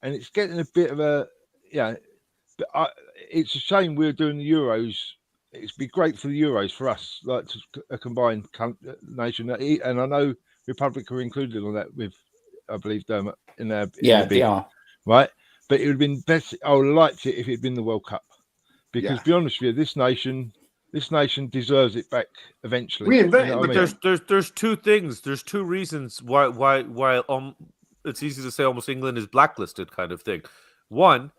And it's getting a bit of a, but it's a shame we're doing the Euros. It'd be great for the Euros for us, like a combined nation. And I know Republic are included on that with, I believe, Dermot in their they are. Right. But it would have been best. I would have liked it if it had been the World Cup, because to be honest with you, this nation deserves it back eventually. There's two things. There's two reasons why it's easy to say almost England is blacklisted kind of thing. One,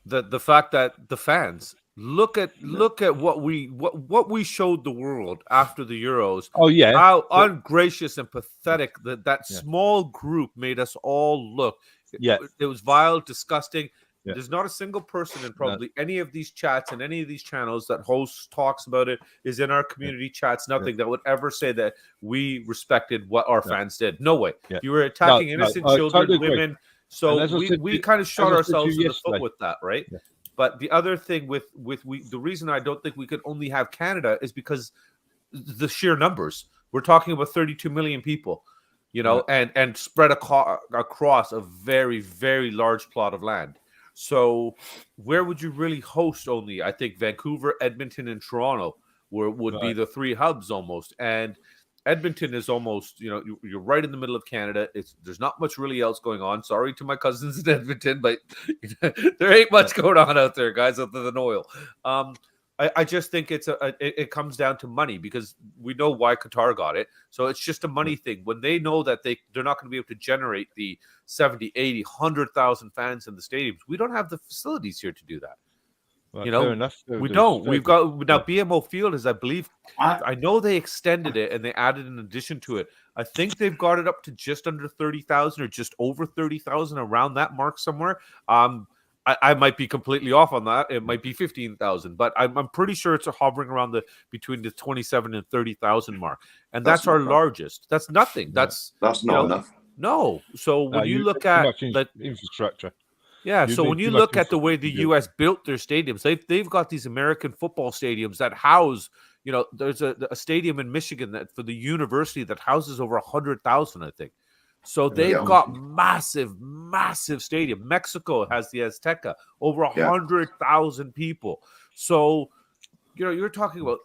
the fact that the fans look at what we showed the world after the Euros. Oh yeah, how ungracious and pathetic that small group made us all look. Yeah, it was vile, disgusting. Yeah. There's not a single person in probably any of these chats and any of these channels that hosts talks about it, is in our community chats. Nothing that would ever say that we respected what our fans did. No way. Yeah. You were attacking innocent children, totally women. Agree. So we kind of shot ourselves in the foot with that, right? Yeah. But the other thing with the reason I don't think we could only have Canada is because the sheer numbers. We're talking about 32 million people, and spread across a very, very large plot of land. So where would you really host only? I think Vancouver, Edmonton, and Toronto would be the three hubs almost. And Edmonton is almost, you're right in the middle of Canada. There's not much really else going on. Sorry to my cousins in Edmonton, but there ain't much going on out there, guys, other than oil. I just think it comes down to money, because we know why Qatar got it. So it's just a money thing. When they know that they're not going to be able to generate the 70, 80, 100,000 fans in the stadiums, we don't have the facilities here to do that. Well, fair enough. We don't. We've got now BMO Field is, I believe, I know they extended it and they added an addition to it. I think they've got it up to just under 30,000 or just over 30,000, around that mark somewhere. I might be completely off on that. It might be 15,000, but I'm pretty sure it's hovering around between the 27 and 30,000 mark, and that's our largest. That's nothing. That's not enough. No. So when you look at that infrastructure, so when you look at the way the U.S. built their stadiums, they've got these American football stadiums that house. There's a stadium in Michigan that for the university that houses over 100,000, I think. So they've got massive stadium. Mexico has the Azteca, over 100,000 people. So, you're talking about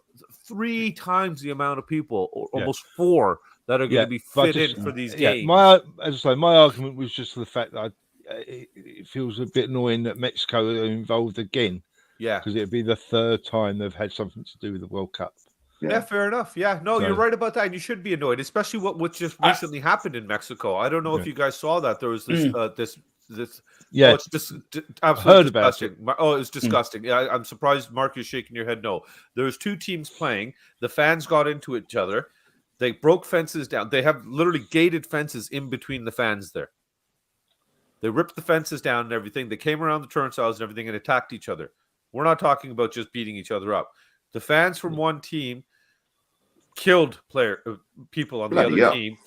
3 times the amount of people, or almost 4, that are going to be fit in for these games. My argument was just the fact that it feels a bit annoying that Mexico are involved again. Yeah, because it'd be the 3rd time they've had something to do with the World Cup. Yeah, fair enough. Yeah, no, you're right about that. And you should be annoyed, especially what just recently happened in Mexico. I don't know if you guys saw that. There was this Yeah, it's just absolutely disgusting. It's disgusting. Yeah, I'm surprised, Mark, you're shaking your head. No, there's 2 teams playing. The fans got into each other. They broke fences down. They have literally gated fences in between the fans there. They ripped the fences down and everything. They came around the turnstiles and everything and attacked each other. We're not talking about just beating each other up. The fans from one team killed people on the other team,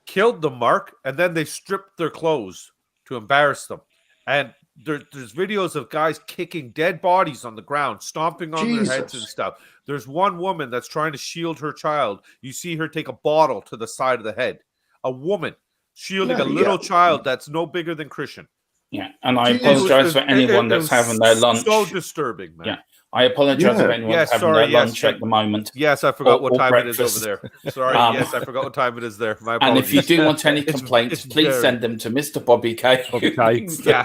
killed them, Mark, and then they stripped their clothes to embarrass them. And there's videos of guys kicking dead bodies on the ground, stomping on their heads and stuff. There's one woman that's trying to shield her child. You see her take a bottle to the side of the head a woman shielding Yeah, a little yeah. child that's no bigger than Christian. Yeah, and I Jesus. apologize for anyone It that's was having their lunch. So disturbing, man. Yeah. I apologize Yeah. if anyone's Yes, having sorry, their yes, lunch at the moment. Yes, I forgot Or- what or time breakfast. it is over there. Sorry, yes, I forgot what time it is there. My And apologies. if you do want any It's- complaints, it's please very- send them to Mr. Bobby K. Bobby K. Yeah,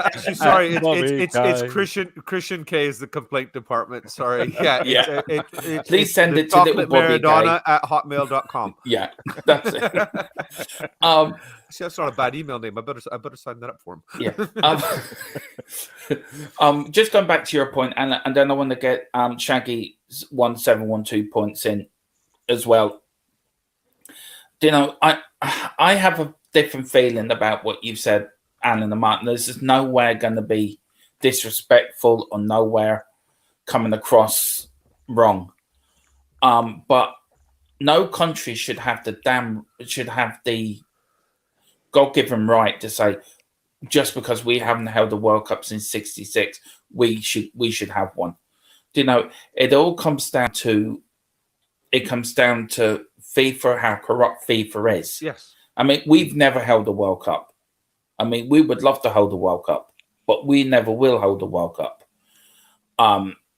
actually, sorry, Bobby it's K. Christian K is the complaint department. Sorry, yeah, Yeah. it's Please send the it to little chocolate Bobby K. Maradona at hotmail.com. Yeah, that's it. See, that's not a bad email name. I better sign that up for him. Yeah. Just going back to your point, and then I want to get Shaggy's 1712 points in as well. You know, I have a different feeling about what you've said, Alan and Martin. This is nowhere going to be disrespectful or nowhere coming across wrong. But no country should have the God-given right to say, just because we haven't held a World Cup since '66, we should have one. You know, it all comes down to FIFA, how corrupt FIFA is. Yes. I mean, we've never held a World Cup. I mean, we would love to hold a World Cup, but we never will hold a World Cup.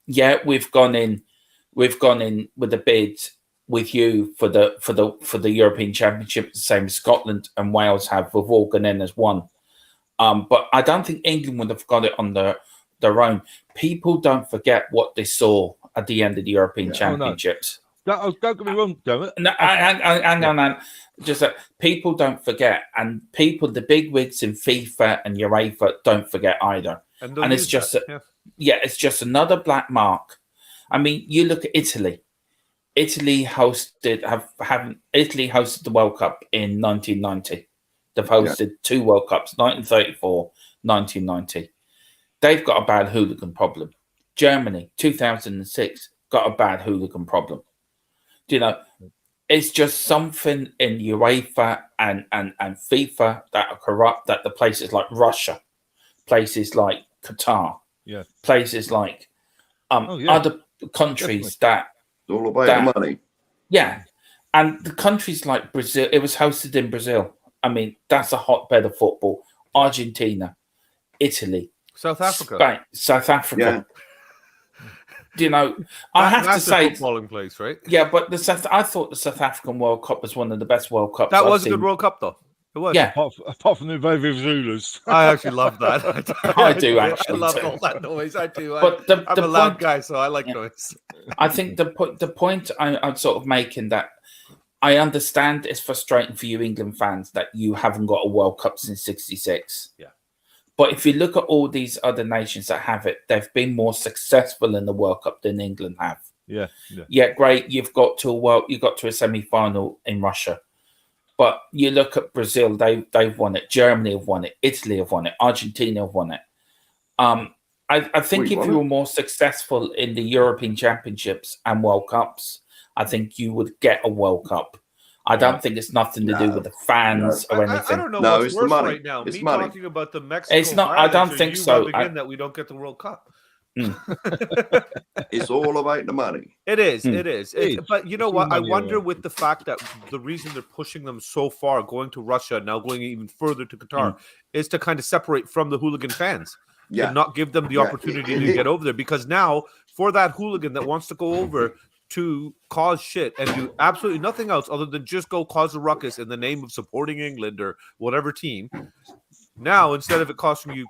Yeah, we've gone in with a bid with you for the European Championship, the same as Scotland and Wales have. We've all gone in as one. But I don't think England would have got it on their own. People don't forget what they saw at the end of the European Championships. Don't get me wrong, damn it. No, hang on. Just that people don't forget, and the big wigs in FIFA and UEFA don't forget either. And it's just it's just another black mark. I mean, you look at Italy. Italy hosted the World Cup in 1990. They've hosted two World Cups, 1934, 1990. They've got a bad hooligan problem. Germany, 2006, got a bad hooligan problem. You know, it's just something in UEFA and FIFA that are corrupt, that the places like Russia, places like Qatar, places like other countries that... It's all about the money. Yeah. And the countries like Brazil, it was hosted in Brazil. I mean, that's a hotbed of football. Argentina, Italy, South Africa. Spain, South Africa. Yeah. You know, I have to say, footballing place, right? Yeah, but I thought the South African World Cup was one of the best World Cups. That was a good World Cup, though. It was. Yeah. Apart from the Baby Zulus. I actually love that. I do actually. I love too. all that noise. I do. But I'm a loud guy, so I like noise. I think the point I'm sort of making, that I understand it's frustrating for you England fans that you haven't got a World Cup since '66. Yeah. But if you look at all these other nations that have it, they've been more successful in the World Cup than England have. Yeah, great. You've got to a semi-final in Russia. But you look at Brazil, they've won it. Germany have won it. Italy have won it. Argentina have won it. I think if you were more successful in the European Championships and World Cups, I think you would get a World Cup. I don't think it's nothing to do with the fans or anything. I don't know No, what's it's the worse money. right now. It's Me money. talking about the Mexico. It's not. I don't think so. That we don't get the World Cup. It's all about the money. It is. It is. But you know It's what? I money wonder around. with the fact that the reason they're pushing them so far, going to Russia, now going even further to Qatar, is to kind of separate from the hooligan fans. Yeah. And not give them the opportunity to get over there. Because now, for that hooligan that wants to go over to cause shit and do absolutely nothing else other than just go cause a ruckus in the name of supporting England or whatever team, now, instead of it costing you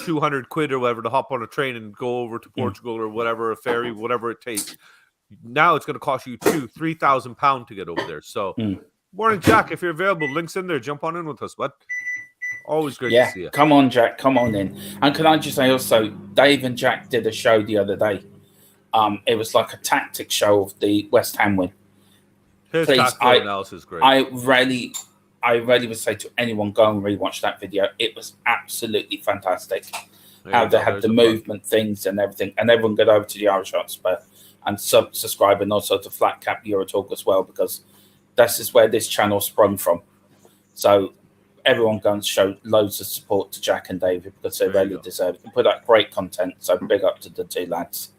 200 quid or whatever to hop on a train and go over to Portugal or whatever, a ferry, whatever it takes, now it's going to cost you £3,000 to get over there. So, morning, Jack. If you're available, links in there. Jump on in with us, bud. Always great to see you. Come on, Jack. Come on in. And can I just say also, Dave and Jack did a show the other day. It was like a tactics show of the West Ham win. His tactical analysis is great. I really would say to anyone, go and rewatch that video. It was absolutely fantastic. How they had the movement things and everything. And everyone get over to the Irish Hotspur and subscribe, and also to Flat Cap Eurotalk as well, because this is where this channel sprung from. So everyone go and show loads of support to Jack and David, because they really deserve it. They put out great content, so big up to the two lads.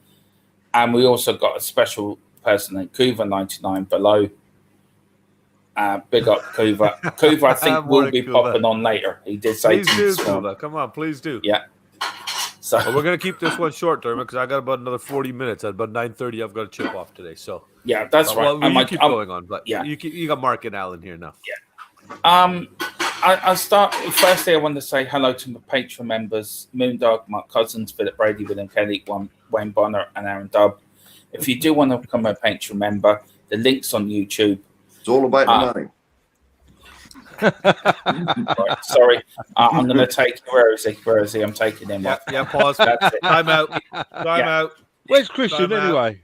And we also got a special person named Kuva99 below. Big up Kuva. Kuva, I think, will Morning, be Kuva. popping on later. He did say Please to me do, this morning. Kuba. Come on, please do. Yeah. So But we're gonna keep this one short, Dermot, because I got about another 40 minutes. At about 9:30, I've got to chip off today. So yeah, that's right. well, you keep I'm- going on, but yeah. you got Mark and Alan here now. I'll start. Firstly, I want to say hello to my Patreon members: Moondog, Mark Cousins, Philip Brady, William Kelly, Wayne Bonner, and Aaron Dubb. If you do want to become a Patreon member, the link's on YouTube. It's all about the money. Right, sorry, I'm going to take. Where is he? Where is he? I'm taking him Yeah, off. yeah. Pause. That's it. Time out. Time Yeah. out. Where's Christian Time out. anyway?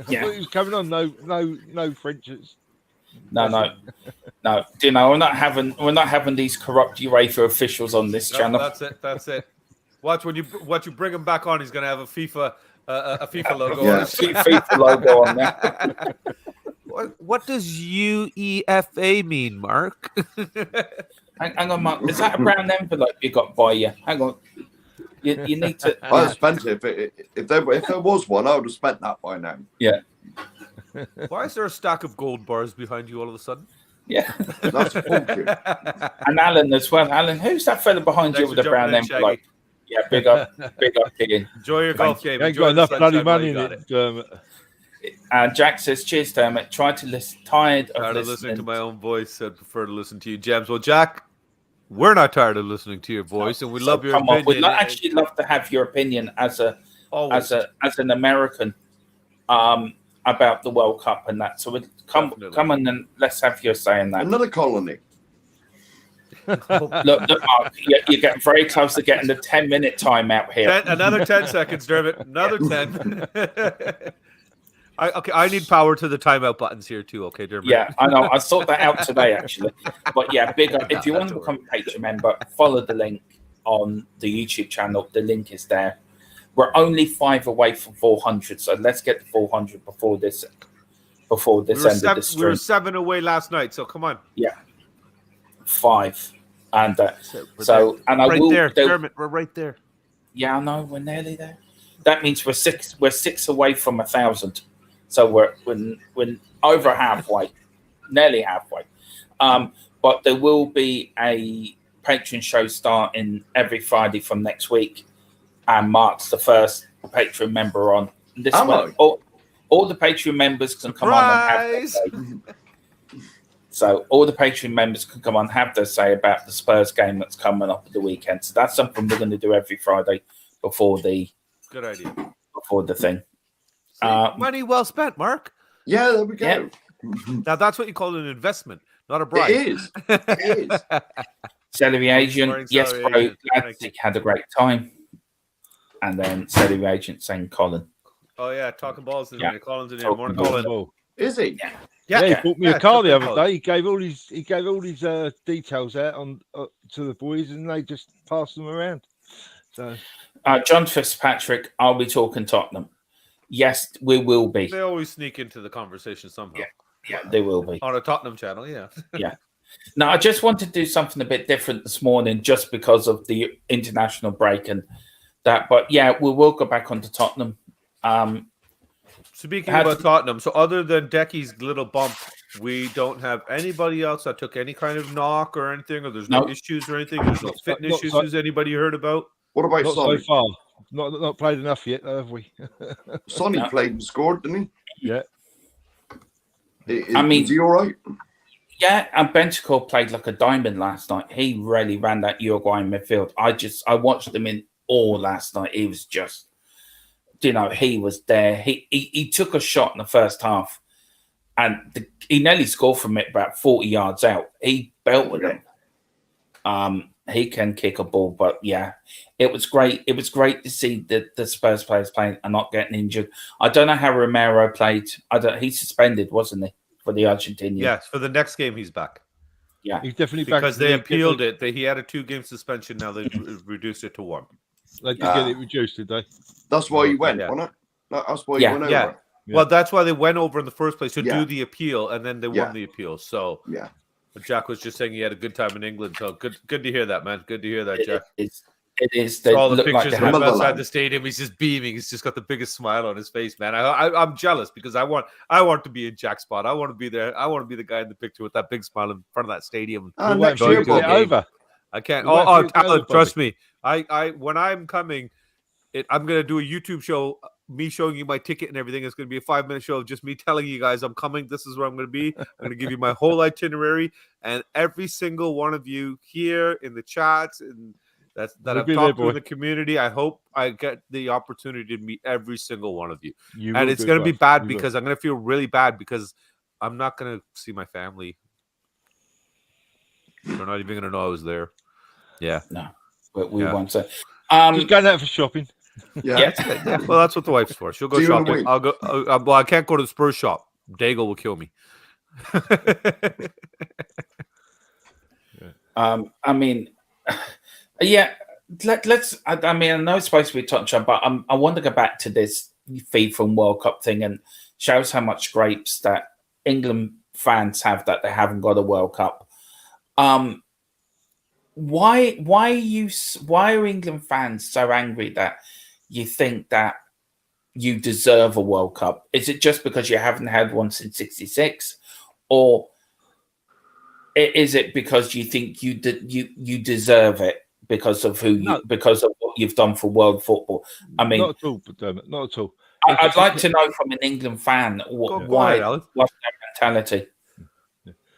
Yeah. I thought he was coming on. No Frenches. No. Do you know we're not having these corrupt UEFA officials on this No, channel. that's it. Watch when you bring him back on. He's gonna have a FIFA logo. Yeah. On his FIFA logo on there. What does UEFA mean, Mark? Hang on, Mark. Is that a brown envelope you got by you? Hang on. You need to. I spent it. If there was one, I would have spent that by now. Yeah. Why is there a stack of gold bars behind you all of a sudden? Yeah. That's funky. And Alan as well. Alan, who's that fella behind you Thanks with for the brown jumping in, envelope? Shaggy. Yeah, big up, Ian. Enjoy your golf game. You ain't Enjoy got the enough bloody sunshine while money you in got it, Dermot. Jack says, "Cheers, Dermot. Tired of listening Tired of listening to my own voice. I'd prefer to listen to you, James. Well, Jack, we're not tired of listening to your voice, and we love your Come on, opinion. we'd actually love to have your opinion as Always. as an American about the World Cup and that. So come on and let's have your say in that. Another colony. Look, Mark, you're getting very close to getting the 10-minute timeout here. Another 10 seconds, Dermot. Another 10. I need power to the timeout buttons here too. Okay, Dermot. Yeah, I know. I sorted that out today, actually. But yeah, big up. If you want to become a Patreon member, follow the link on the YouTube channel. The link is there. We're only 5 away from 400, so let's get to 400 before this end of the stream. We were 7 away last night, so come on. Yeah, 5, and We're right there, Dermot. We're right there. Yeah, I know. We're nearly there. That means we're 6 away from 1,000. So we're over halfway, nearly halfway. But there will be a Patreon show starting every Friday from next week, and Mark's the first Patreon member on. This one, all the Patreon members can come on and have their say. So all the Patreon members can come on and have their say about the Spurs game that's coming up at the weekend. So that's something we're going to do every Friday before the Good idea. thing. Money well spent, Mark. Yeah, there we go. Yeah. Now that's what you call an investment, not a bribe. It is. It is. Celery agent, Morning, yes, Celery bro. Agent. Glad Thank you had a great time. And then Celery agent saying Colin. Oh yeah, talking balls in Yeah. here. Colin's in here. Talking Morning, balls. Colin. Oh. Is he? Yeah, he bought me a car the other talking day. He gave all his details out on to the boys, and they just passed them around. So John Fitzpatrick, are we talking Tottenham? Yes, we will be. They always sneak into the conversation somehow. Yeah, they will be. On a Tottenham channel, yeah. Now, I just wanted to do something a bit different this morning just because of the international break and that. But yeah, we will go back onto Tottenham. Speaking about Tottenham, so other than Decky's little bump, we don't have anybody else that took any kind of knock or anything, or there's no issues or anything. There's no fitness issues anybody heard about. What about not Sonny? so far. Not played enough yet, have we? Sonny played and scored, didn't he? Yeah. Is he all right? Yeah, and Bentancur played like a diamond last night. He really ran that Uruguayan midfield. I watched him in awe last night. He was just, he was there. He took a shot in the first half, and he nearly scored from it about 40 yards out. He belted him. He can kick a ball, but yeah, it was great. It was great to see the Spurs players playing and not getting injured. I don't know how Romero played. He's suspended, wasn't he, for the Argentinian? Yes, for the next game he's back. Yeah, he's definitely back because they appealed it. He had a 2-game suspension. Now they reduced it to 1. They did get it reduced, did they? That's why he went, wasn't it? That's why he went over. Yeah. Well, that's why they went over in the first place to do the appeal, and then they won the appeal. So yeah. Jack was just saying he had a good time in England. So good to hear that, man. Good to hear that, Jack. It is. They all the look like pictures they of him have. outside Motherland. the stadium. He's just beaming. He's just got the biggest smile on his face, man. I'm jealous because I want to be in Jack's spot. I want to be there. I want to be the guy in the picture with that big smile in front of that stadium. And We're next waiting year, for you to Bob. get over. I can't. We're waiting for you to get Alan, over, trust Bobby. me. I when I'm coming, I'm gonna do a YouTube show. Me showing you my ticket and everything. It's going to be a 5-minute show of just me telling you guys I'm coming. This is where I'm going to be. I'm going to give you my whole itinerary, and every single one of you here in the chats and that We'll I've be talked there, to in boy. the community. I hope I get the opportunity to meet every single one of you. You And will it's do, going to be bruv. bad You will. because I'm going to feel really bad because I'm not going to see my family. They're not even going to know I was there. Yeah. But we Yeah. won't say. Just going out for shopping. Yeah. Yeah, well, that's what the wife's for. She'll go See you in a shopping. week. I'll go. Well, I can't go to the Spurs shop. Daigle will kill me. I mean, yeah. Let's. I mean, I know it's supposed to be touch on, but I want to go back to this FIFA and World Cup thing, and shows how much grapes that England fans have that they haven't got a World Cup. Why are England fans so angry that you think that you deserve a World Cup? Is it just because you haven't had one since '66, or is it because you think you deserve it because of because of what you've done for world football? I mean, Not at all, but not at all. I'd like to know from an England fan Go why ahead, Alan. what's their mentality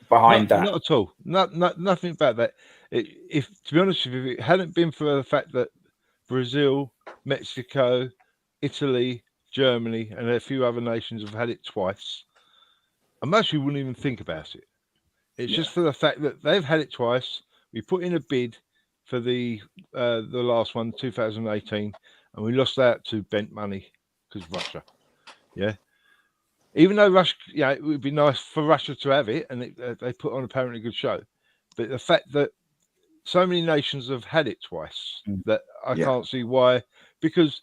behind that. Not at all. Nothing about that. If to be honest with you, if it hadn't been for the fact that Brazil, Mexico, Italy, Germany, and a few other nations have had it twice, I mostly wouldn't even think about it. It's just for the fact that they've had it twice. We put in a bid for the last one, 2018, and we lost out to bent money because Russia. Yeah. Even though Russia, it would be nice for Russia to have it, and they put on apparently a good show. But the fact that so many nations have had it twice, that I can't see why. Because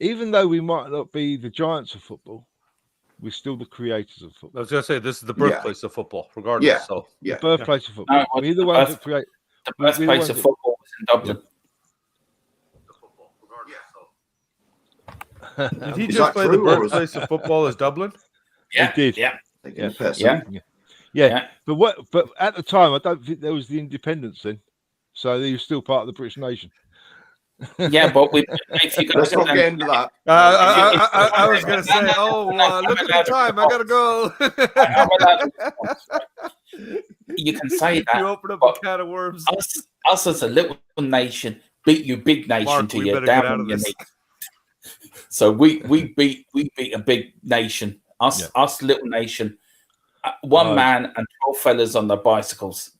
even though we might not be the giants of football, we're still the creators of I football. was going to say this is the birthplace of football, regardless. Yeah. So Yeah. The birthplace of football. No, We're the ones that create. The we're the birthplace ones of that- football was in Dublin. did he Is just that play the true, or is- birthplace of football as Dublin? Yeah, did. Yeah, Taking Yeah. the piss. Yeah. Yeah. But at the time, I don't think there was the independence then, so they were still part of the British nation. yeah. But if you go Let's not get into that. I was going to say, look at the time. I got to go. you can say that. You open up but a can of worms. us as a little nation beat you big nation Mark, to we you better get out down of on your this. knees. So we beat a big nation. Us little nation. One Right. man and 12 fellas on their bicycles.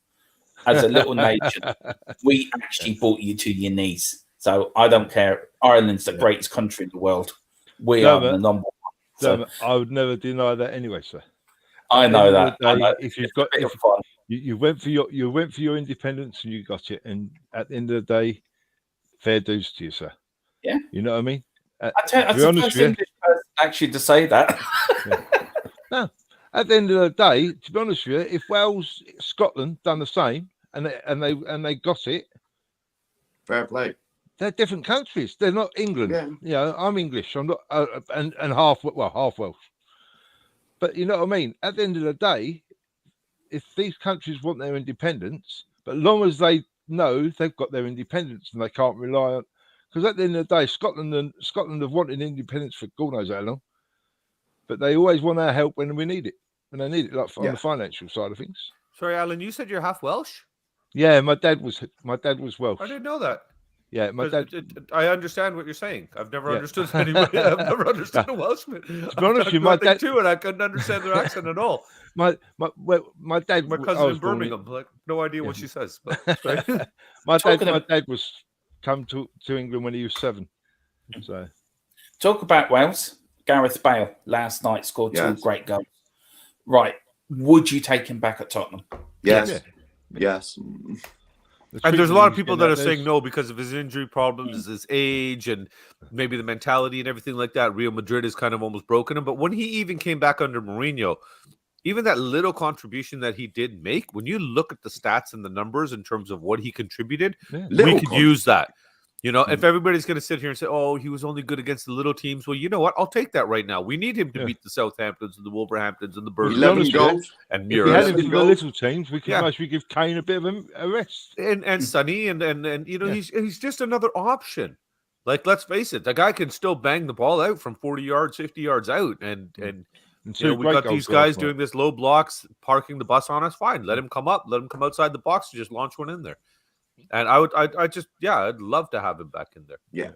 As a little nation, we actually brought you to your knees. So I don't care. Ireland's the greatest country in the world. We No, are the but- number one. So I would never deny that anyway, sir. I know At the end that. of the I day, know. if you've It's got a bit if of fun. you went for your independence and you got it, and at the end of the day, fair dues to you, sir. Yeah. You know what I mean? I tell you, to that's be the honest first with you- English person actually to say that. At the end of the day, to be honest with you, if Wales, Scotland done the same and they got it, Fair play. they're different countries. They're not England. Yeah. You know, I'm English. I'm not and half Welsh. But you know what I mean. At the end of the day, if these countries want their independence, but long as they know they've got their independence and they can't rely on, because at the end of the day, Scotland have wanted independence for God knows how long, but they always want our help when we need it. When they need it, like on Yeah. the financial side of things. Sorry, Alan, you said you're half Welsh? Yeah, my dad was Welsh. I didn't know that. Yeah, my 'Cause dad. I understand what you're saying. I've never Yeah. understood anybody. I've never understood a Welshman. To be honest with you, my dad- too, and I couldn't understand their accent at all. My dad. My I cousin was in born Birmingham, like no idea what Yeah. she says. But, right? My Talking dad was come to England when he was 7. So Talk about Wales. Gareth Bale last night scored 2 Yes. great goals. Right. Would you take him back at Tottenham? Yes. Yeah. Yes. And there's a lot of treatment people he's that are getting saying no because of his injury problems, his age, and maybe the mentality and everything like that. Real Madrid has kind of almost broken him. But when he even came back under Mourinho, even that little contribution that he did make, when you look at the stats and the numbers in terms of what he contributed, Yeah. we Little could use that. You know, if everybody's going to sit here and say, "Oh, he was only good against the little teams," well, you know what? I'll take that right now. We need him to beat the Southamptons and the Wolverhamptons and the Burnley 11 goals. and If we had Muras him for the little teams, we can actually give Kane a bit of a rest. and Sonny and you know he's just another option. Like, let's face it, the guy can still bang the ball out from 40 yards, 50 yards out, and you know, we got these guys doing this low blocks, parking the bus on us. Fine, let him come up, let him come outside the box and just launch one in there. And I'd love to have him back in there. Yeah.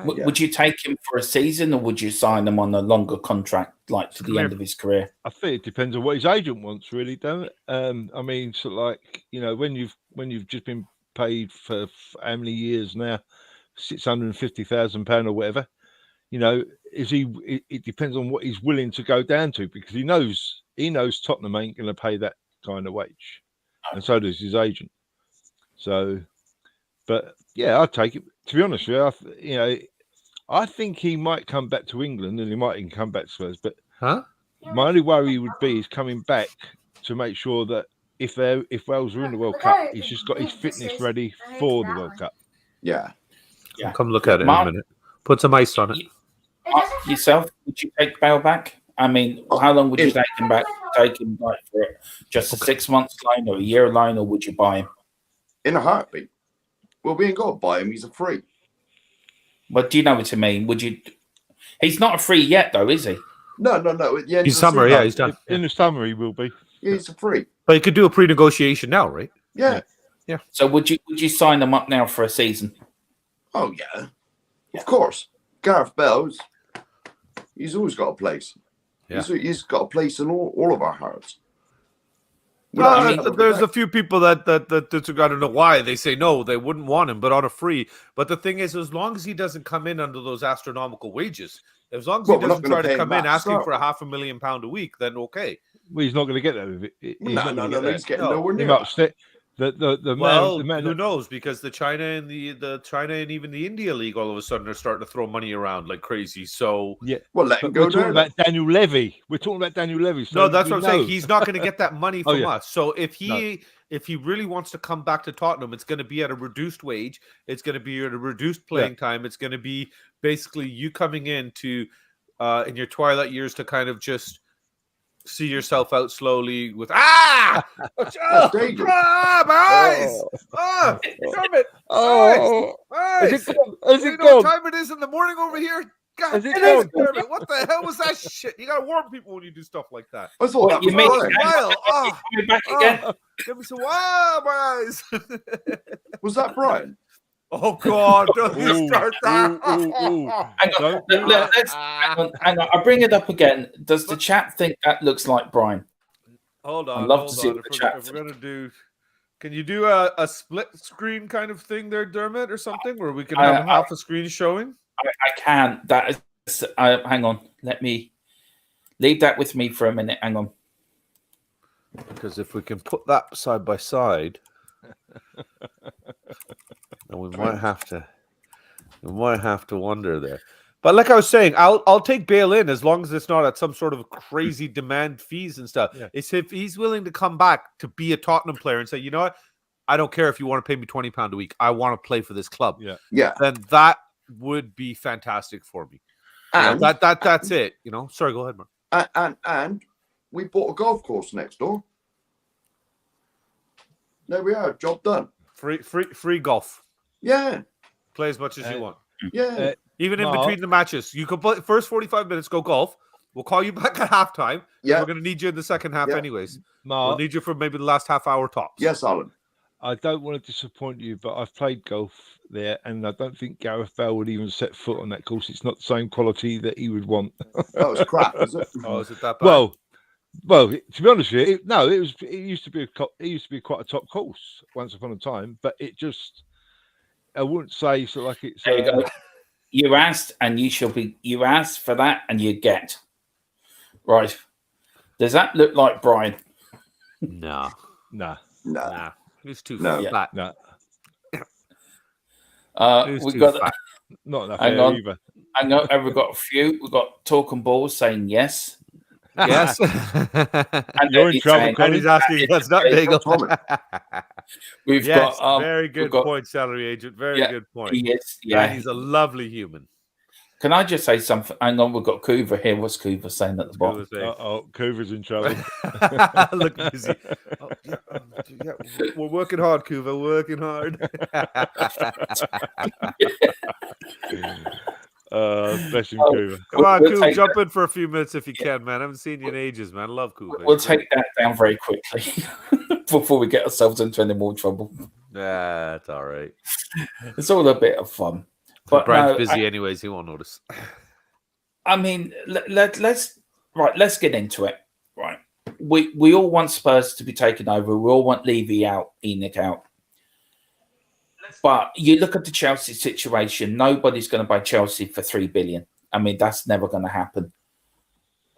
Would you take him for a season, or would you sign him on a longer contract, like to the end of his career? I think it depends on what his agent wants, really, don't it? I mean, sort of like, you know, when you've just been paid for how many years now, £650,000 or whatever, you know, it depends on what he's willing to go down to, because he knows Tottenham ain't going to pay that kind of wage, and so does his agent. So, but yeah, I'd take it. To be honest with you, I think he might come back to England, and he might even come back to Spurs. But my only worry would be is coming back to make sure that if Wales are in the World Cup, he's just got his fitness ready for the World Cup. Yeah. Come look at it in a minute. Put some ice on it. Yourself, would you take Bale back? I mean, how long would you take him back? Take him back for just a 6 months loan or a year loan, or would you buy him? In a heartbeat. Well, we ain't got to buy him. He's a free. But do you know what I mean? Would you? He's not a free yet, though, is he? No. At the end He's of the summer, season, yeah, he's done. In the summer, he will be. Yeah, he's a free. But you could do a pre-negotiation now, right? Yeah. So would you sign him up now for a season? Oh, yeah. Of course. Gareth Bale, he's always got a place. Yeah. He's got a place in all of our hearts. There's a few people that I don't know why they say no, they wouldn't want him, but on a free. But the thing is, as long as he doesn't come in under those astronomical wages, as long as he doesn't try to come in asking for £500,000 a week, then okay. Well, he's not going to get that with it. No, he's getting nowhere near that. The man, who knows? Because the China and even the India League all of a sudden are starting to throw money around like crazy. So yeah, well, let him go. We're talking about Daniel Levy. So no, that's what I'm saying. He's not going to get that money from us. So if he really wants to come back to Tottenham, it's going to be at a reduced wage. It's going to be at a reduced playing time. It's going to be basically you coming in to in your twilight years to kind of just see yourself out slowly with my eyes! Damn it! Is it gone? What time it is in the morning over here? God, Dermot, what the hell was that shit? You gotta warn people when you do stuff like that. I thought that was Brian. Coming back again. Give me some my eyes. Was that Brian? Oh God! Don't start that. Hang on. I'll bring it up again. Does the chat think that looks like Brian? Hold on. I'd love to see what the chat. If we're gonna do, can you do a split screen kind of thing there, Dermot, or something, where we can have half a screen showing? I can. That is. Hang on. Let me leave that with me for a minute. Hang on. Because if we can put that side by side. And we might have to wonder there. But like I was saying, I'll take Bale in as long as it's not at some sort of crazy demand fees and stuff. Yeah. It's if he's willing to come back to be a Tottenham player and say, you know what, I don't care if you want to pay me £20 a week. I want to play for this club. Yeah. Then that would be fantastic for me. And that's it. You know. Sorry, go ahead, Mark. And we bought a golf course next door. There we are. Job done. Free golf. Yeah. Play as much as you want. Yeah. Even in between the matches. You can play first 45 minutes, go golf. We'll call you back at halftime. Yeah. We're going to need you in the second half anyways. We'll need you for maybe the last half hour tops. Yes, Alan. I don't want to disappoint you, but I've played golf there, and I don't think Gareth Bale would even set foot on that course. It's not the same quality that he would want. Oh, it's crap, is it? Oh, is it that bad? Well, to be honest with you, it used to be quite a top course once upon a time, but it just, I wouldn't say so like it's. There you go. You asked, and you asked for that, and you get. Right. Does that look like Brian? No. He's too fat. No. We got not enough hang hair on. either. I know we've got a few. We've got Talking Balls saying yes. Yes. And You're then in he's trouble, saying, And he's asking, that's not Daigle. we've Yes, got very good got- point, salary agent. Very Yeah, good point. he is. And Yeah, he's a lovely human. Can I just say something? Hang on, we've got Coover here. What's Coover saying at the bottom? Coover's in trouble. Look busy. We're working hard, Kuva. Working hard. Bless him, Oh, Coover. Come on, We'll Kuva, take jump in for a few minutes if you can, man. I haven't seen you in ages, man. I love Kuva. We'll take that down very quickly before we get ourselves into any more trouble. Yeah, it's all right. It's all a bit of fun. But Brian's no, busy anyways. He won't notice. I mean, let's get into it. Right, we all want Spurs to be taken over. We all want Levy out, Enoch out. But you look at the Chelsea situation. Nobody's going to buy Chelsea for $3 billion. I mean, that's never going to happen.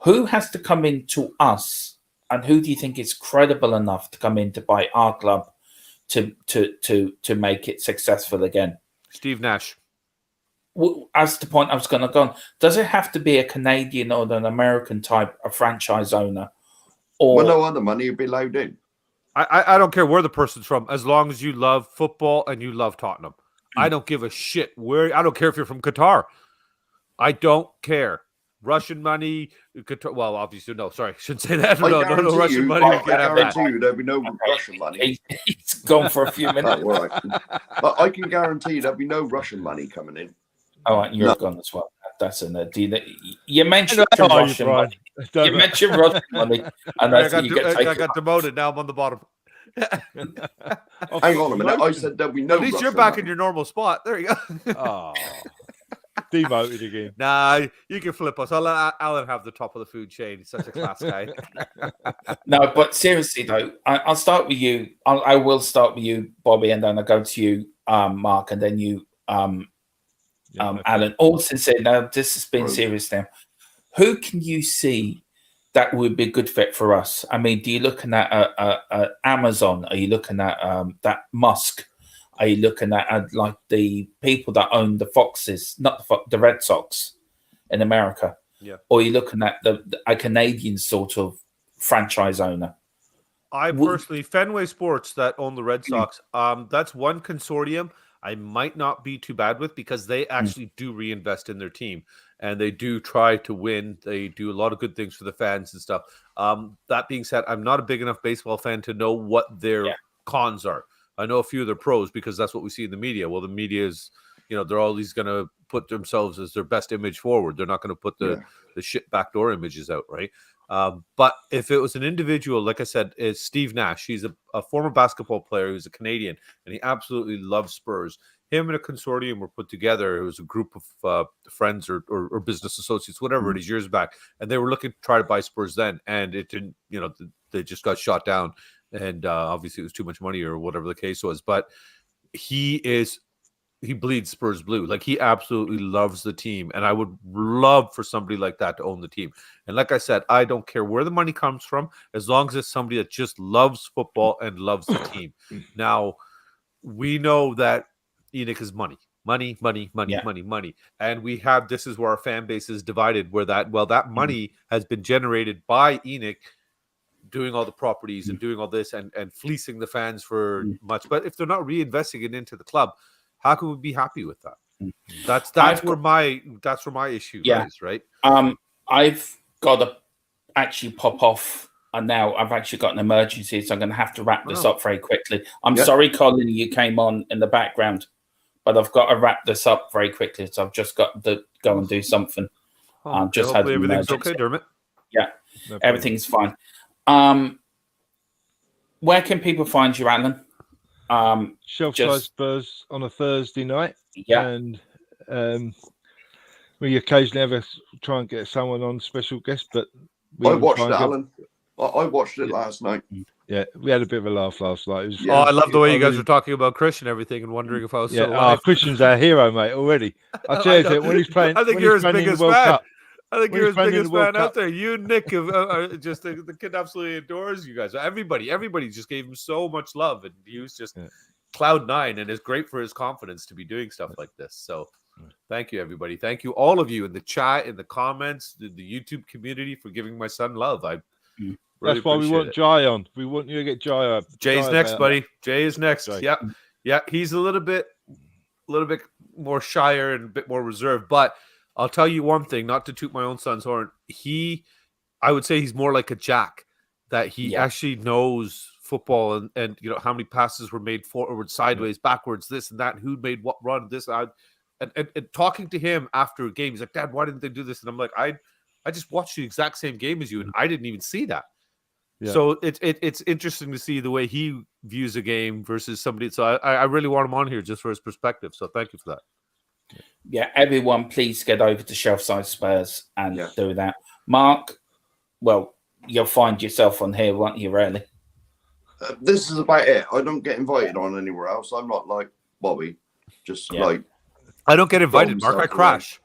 Who has to come into us, and who do you think is credible enough to come in to buy our club to make it successful again? Steve Nash. Well, that's the point I was going to go on. Does it have to be a Canadian or an American type of franchise owner? Or Well, no other money would be allowed in. I don't care where the person's from, as long as you love football and you love Tottenham. I don't give a shit where. I don't care if you're from Qatar. I don't care. Russian money, Qatar. Well, obviously, no. Sorry, shouldn't say that. No, Russian money. I We can't have that. guarantee you there'll be no Russian money. he's gone for a few Oh, minutes. all right. But I can guarantee there'll be no Russian money coming in. All right, you're No. gone as well. That's in there. You mentioned Oh, Russian Brian. money. You mentioned Russian money, and I I think you get got, taken. I got demoted. Now I'm on the bottom. Hang on a minute. I said there'll be no At least Russian you're back money. in your normal spot. There you go. Oh, demoted again. Nah, you can flip us. I'll let Alan have the top of the food chain. He's such a class guy. No, but seriously though, I'll start with you. I will start with you, Bobby, and then I'll go to you, Mark, and then you, Alan. All sincere. Now, this has been serious now. Who can you see that would be a good fit for us? I mean, do you looking at Amazon? Are you looking at that Musk? Are you looking at like the people that own the Foxes, not the Red Sox in America? Yeah. Or are you looking at a Canadian sort of franchise owner? I personally, Fenway Sports that own the Red Sox, that's one consortium I might not be too bad with because they actually do reinvest in their team and they do try to win. They do a lot of good things for the fans and stuff. That being said, I'm not a big enough baseball fan to know what their cons are. I know a few of their pros because that's what we see in the media. Well, the media is, they're always going to put themselves as their best image forward. They're not going to put the shit backdoor images out, right? But if it was an individual, like I said, is Steve Nash. He's a former basketball player who's a Canadian, and he absolutely loves Spurs. Him and a consortium were put together. It was a group of friends or business associates, whatever it is, years back, and they were looking to try to buy Spurs then, and it didn't. They just got shot down, and obviously it was too much money or whatever the case was. But he bleeds Spurs blue. Like, he absolutely loves the team. And I would love for somebody like that to own the team. And like I said, I don't care where the money comes from, as long as it's somebody that just loves football and loves the team. Now, we know that Enoch is money. Money. And this is where our fan base is divided, where that money has been generated by Enoch doing all the properties and doing all this and fleecing the fans for much. But if they're not reinvesting it into the club, how can we be happy with that? That's where my issue is, right? I've got to actually pop off, and now I've actually got an emergency, so I'm going to have to wrap this up very quickly. I'm sorry, Colin, you came on in the background, but I've got to wrap this up very quickly, so I've just got to go and do something. Just had an everything's emergency. okay, Dermot. Yeah, No everything's fine. Where can people find you, Alan? Shelfside Spurs on a Thursday night. Yeah. And we occasionally try and get someone on special guest, but I watched it, Alan. I watched it last night. Yeah, we had a bit of a laugh last night. It was, I love the way you guys were talking about Christian and everything and wondering if I was still alive. Christian's our hero, mate, already. I tell you, when he's playing, I think you're his biggest fan. I think you're his playing in biggest the World fan out Cup. there. You, Nick, are just the kid absolutely adores you guys. Everybody just gave him so much love, and he was just cloud nine, and it's great for his confidence to be doing stuff like this. So Thank you, everybody. Thank you, all of you in the chat, in the comments, the YouTube community for giving my son love. I really That's why we appreciate want it. Jay on. We want you to get Jay up. Jay's next, buddy. Jay is next. Jay. Yeah. He's a little bit more shyer and a bit more reserved. But I'll tell you one thing, not to toot my own son's horn. I would say he's more like a Jack, that he actually knows football and you know how many passes were made forward, sideways, backwards, this and that, who made what run, this. And talking to him after a game, he's like, Dad, why didn't they do this? And I'm like, I just watched the exact same game as you, and I didn't even see that. Yeah. So it's interesting to see the way he views a game versus somebody. So I really want him on here just for his perspective. So thank you for that. Yeah, everyone, please get over to Shelfside Spurs and do that. Mark, well, you'll find yourself on here, won't you, really? This is about it. I don't get invited on anywhere else. I'm not like Bobby. Just like... I don't get invited, Mark. I crash.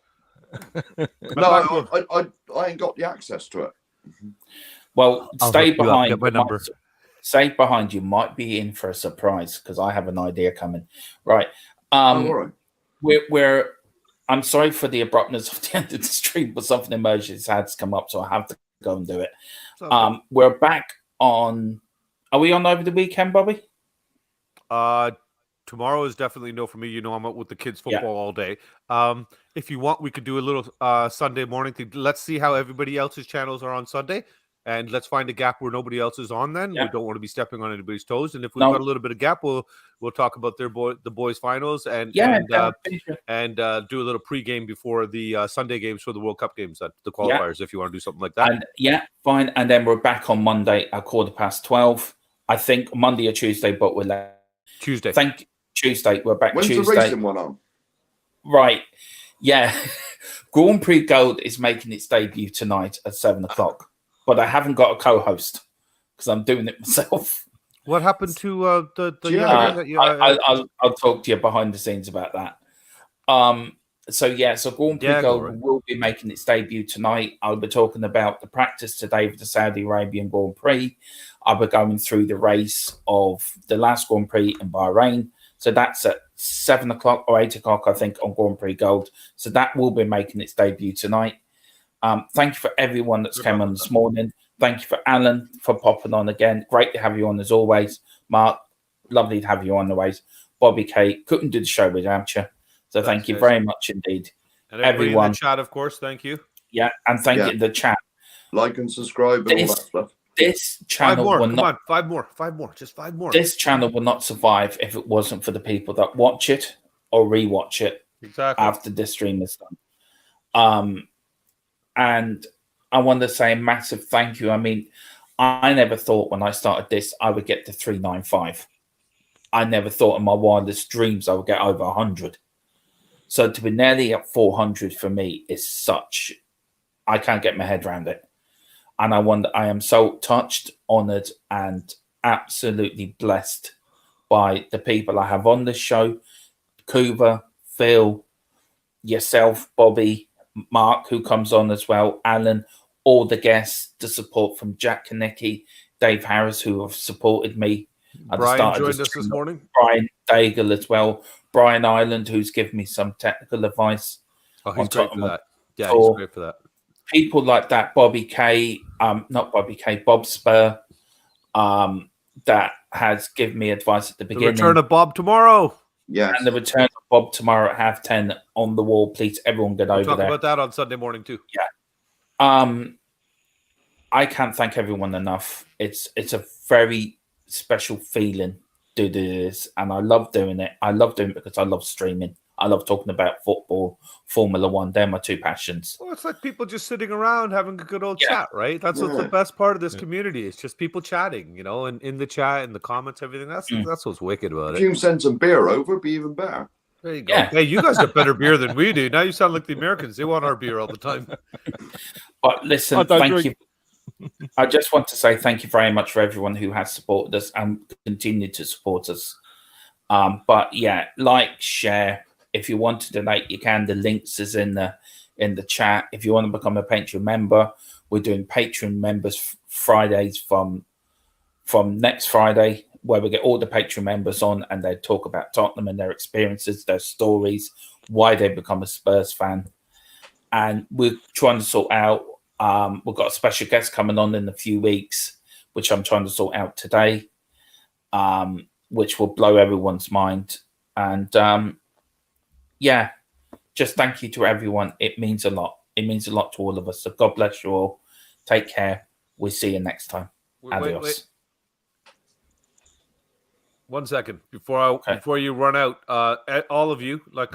No, I ain't got the access to it. Well, stay behind. Get my number. Stay behind. You might be in for a surprise because I have an idea coming. Right. All right. We're. I'm sorry for the abruptness of the end of the stream, but something emergency had to come up, so I have to go and do it. We're back on. Are we on over the weekend, Bobby? Tomorrow is definitely no for me. You know, I'm out with the kids football all day. If you want, we could do a little Sunday morning thing. Let's see how everybody else's channels are on Sunday, and let's find a gap where nobody else is on. Then we don't want to be stepping on anybody's toes. And if we've got a little bit of gap, we'll talk about the boys' finals and do a little pregame before the Sunday games for the World Cup games, the qualifiers. If you want to do something like that, fine. And then we're back on Monday at 12:15. I think Monday or Tuesday, but we're Tuesday. Tuesday. We're back. When's Tuesday. the racing one on? Right. Yeah. Grand Prix Gold is making its debut tonight at 7:00, but I haven't got a co-host because I'm doing it myself. What happened to I'll talk to you behind the scenes about that. So Grand Prix Gold will be making its debut tonight. I'll be talking about the practice today for the Saudi Arabian Grand Prix. I'll be going through the race of the last Grand Prix in Bahrain. So that's at 7:00 or 8:00, I think, on Grand Prix Gold. So that will be making its debut tonight. Thank you for everyone that's come on this morning. Thank you for Alan for popping on again. Great to have you on as always. Mark, lovely to have you on always. Bobby K, couldn't do the show without you. So thank you very much indeed. And everyone in the chat, of course, thank you. Yeah, and thank you in the chat. Like and subscribe and all that stuff. This channel five more, just 5 more. This channel will not survive if it wasn't for the people that watch it or rewatch it after this stream is done. And I want to say a massive thank you. I mean, I never thought when I started this I would get to 395. I never thought in my wildest dreams I would get over 100. So to be nearly at 400 for me is I can't get my head around it. And I am so touched, honoured, and absolutely blessed by the people I have on this show. Kuba, Phil, yourself, Bobby, Mark, who comes on as well, Alan, all the guests, the support from Jack Konecki, Dave Harris, who have supported me. Brian joined us this morning. Brian Daigle as well. Brian Ireland, who's given me some technical advice. Oh, he's great for that. Yeah, he's great for that. People like that, Bobby K, Bob Spur, that has given me advice at the beginning. The return of Bob tomorrow. Yes. And the return of Bob tomorrow at 10:30 on the wall. Please, everyone get over there. Talk about that on Sunday morning too. Yeah. I can't thank everyone enough. It's a very special feeling to do this, and I love doing it. I love doing it because I love streaming. I love talking about football, Formula One. They're my two passions. Well, it's like people just sitting around having a good old chat, right? That's what's the best part of this community. It's just people chatting, you know, and in the chat, in the comments, everything. That's what's wicked about it. If you can send some beer over, it'd be even better. There you go. Yeah. Hey, you guys got better beer than we do. Now you sound like the Americans. They want our beer all the time. But listen, thank you. I just want to say thank you very much for everyone who has supported us and continue to support us. But yeah, like, share. If you want to donate, you can. The links is in the chat. If you want to become a Patreon member, we're doing Patreon members Fridays from next Friday. where we get all the Patreon members on and they talk about Tottenham and their experiences, their stories, why they become a Spurs fan. And we're trying to sort out, we've got a special guest coming on in a few weeks, which I'm trying to sort out today, which will blow everyone's mind. And yeah, just thank you to everyone. It means a lot. It means a lot to all of us. So God bless you all. Take care. We'll see you next time. Adios. Wait. 1 second before you run out. All of you, like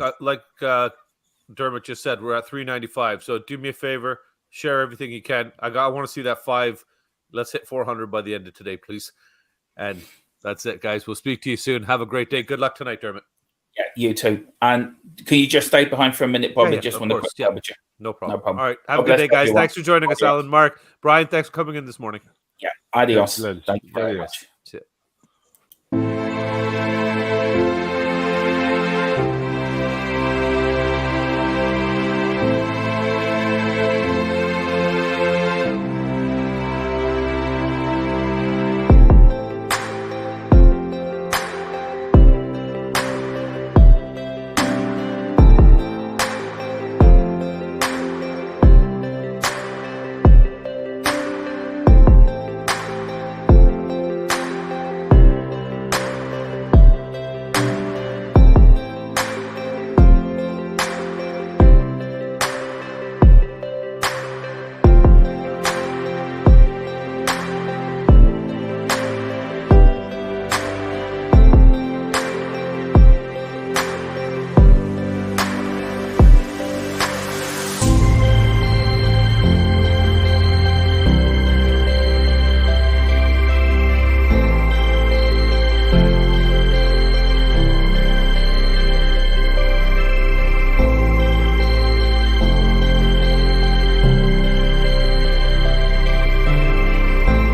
Dermot just said, we're at 395. So do me a favor, share everything you can. I want to see that 5. Let's hit 400 by the end of today, please. And that's it, guys. We'll speak to you soon. Have a great day. Good luck tonight, Dermot. Yeah, you too. And can you just stay behind for a minute, Bobby? Yeah, just want to quick chat with you. No problem. No problem. All right. Have a good day, guys. Thanks for joining us, Alan. Mark, Brian, thanks for coming in this morning. Yeah. Adios. Excellent. Thank you very Adios. much.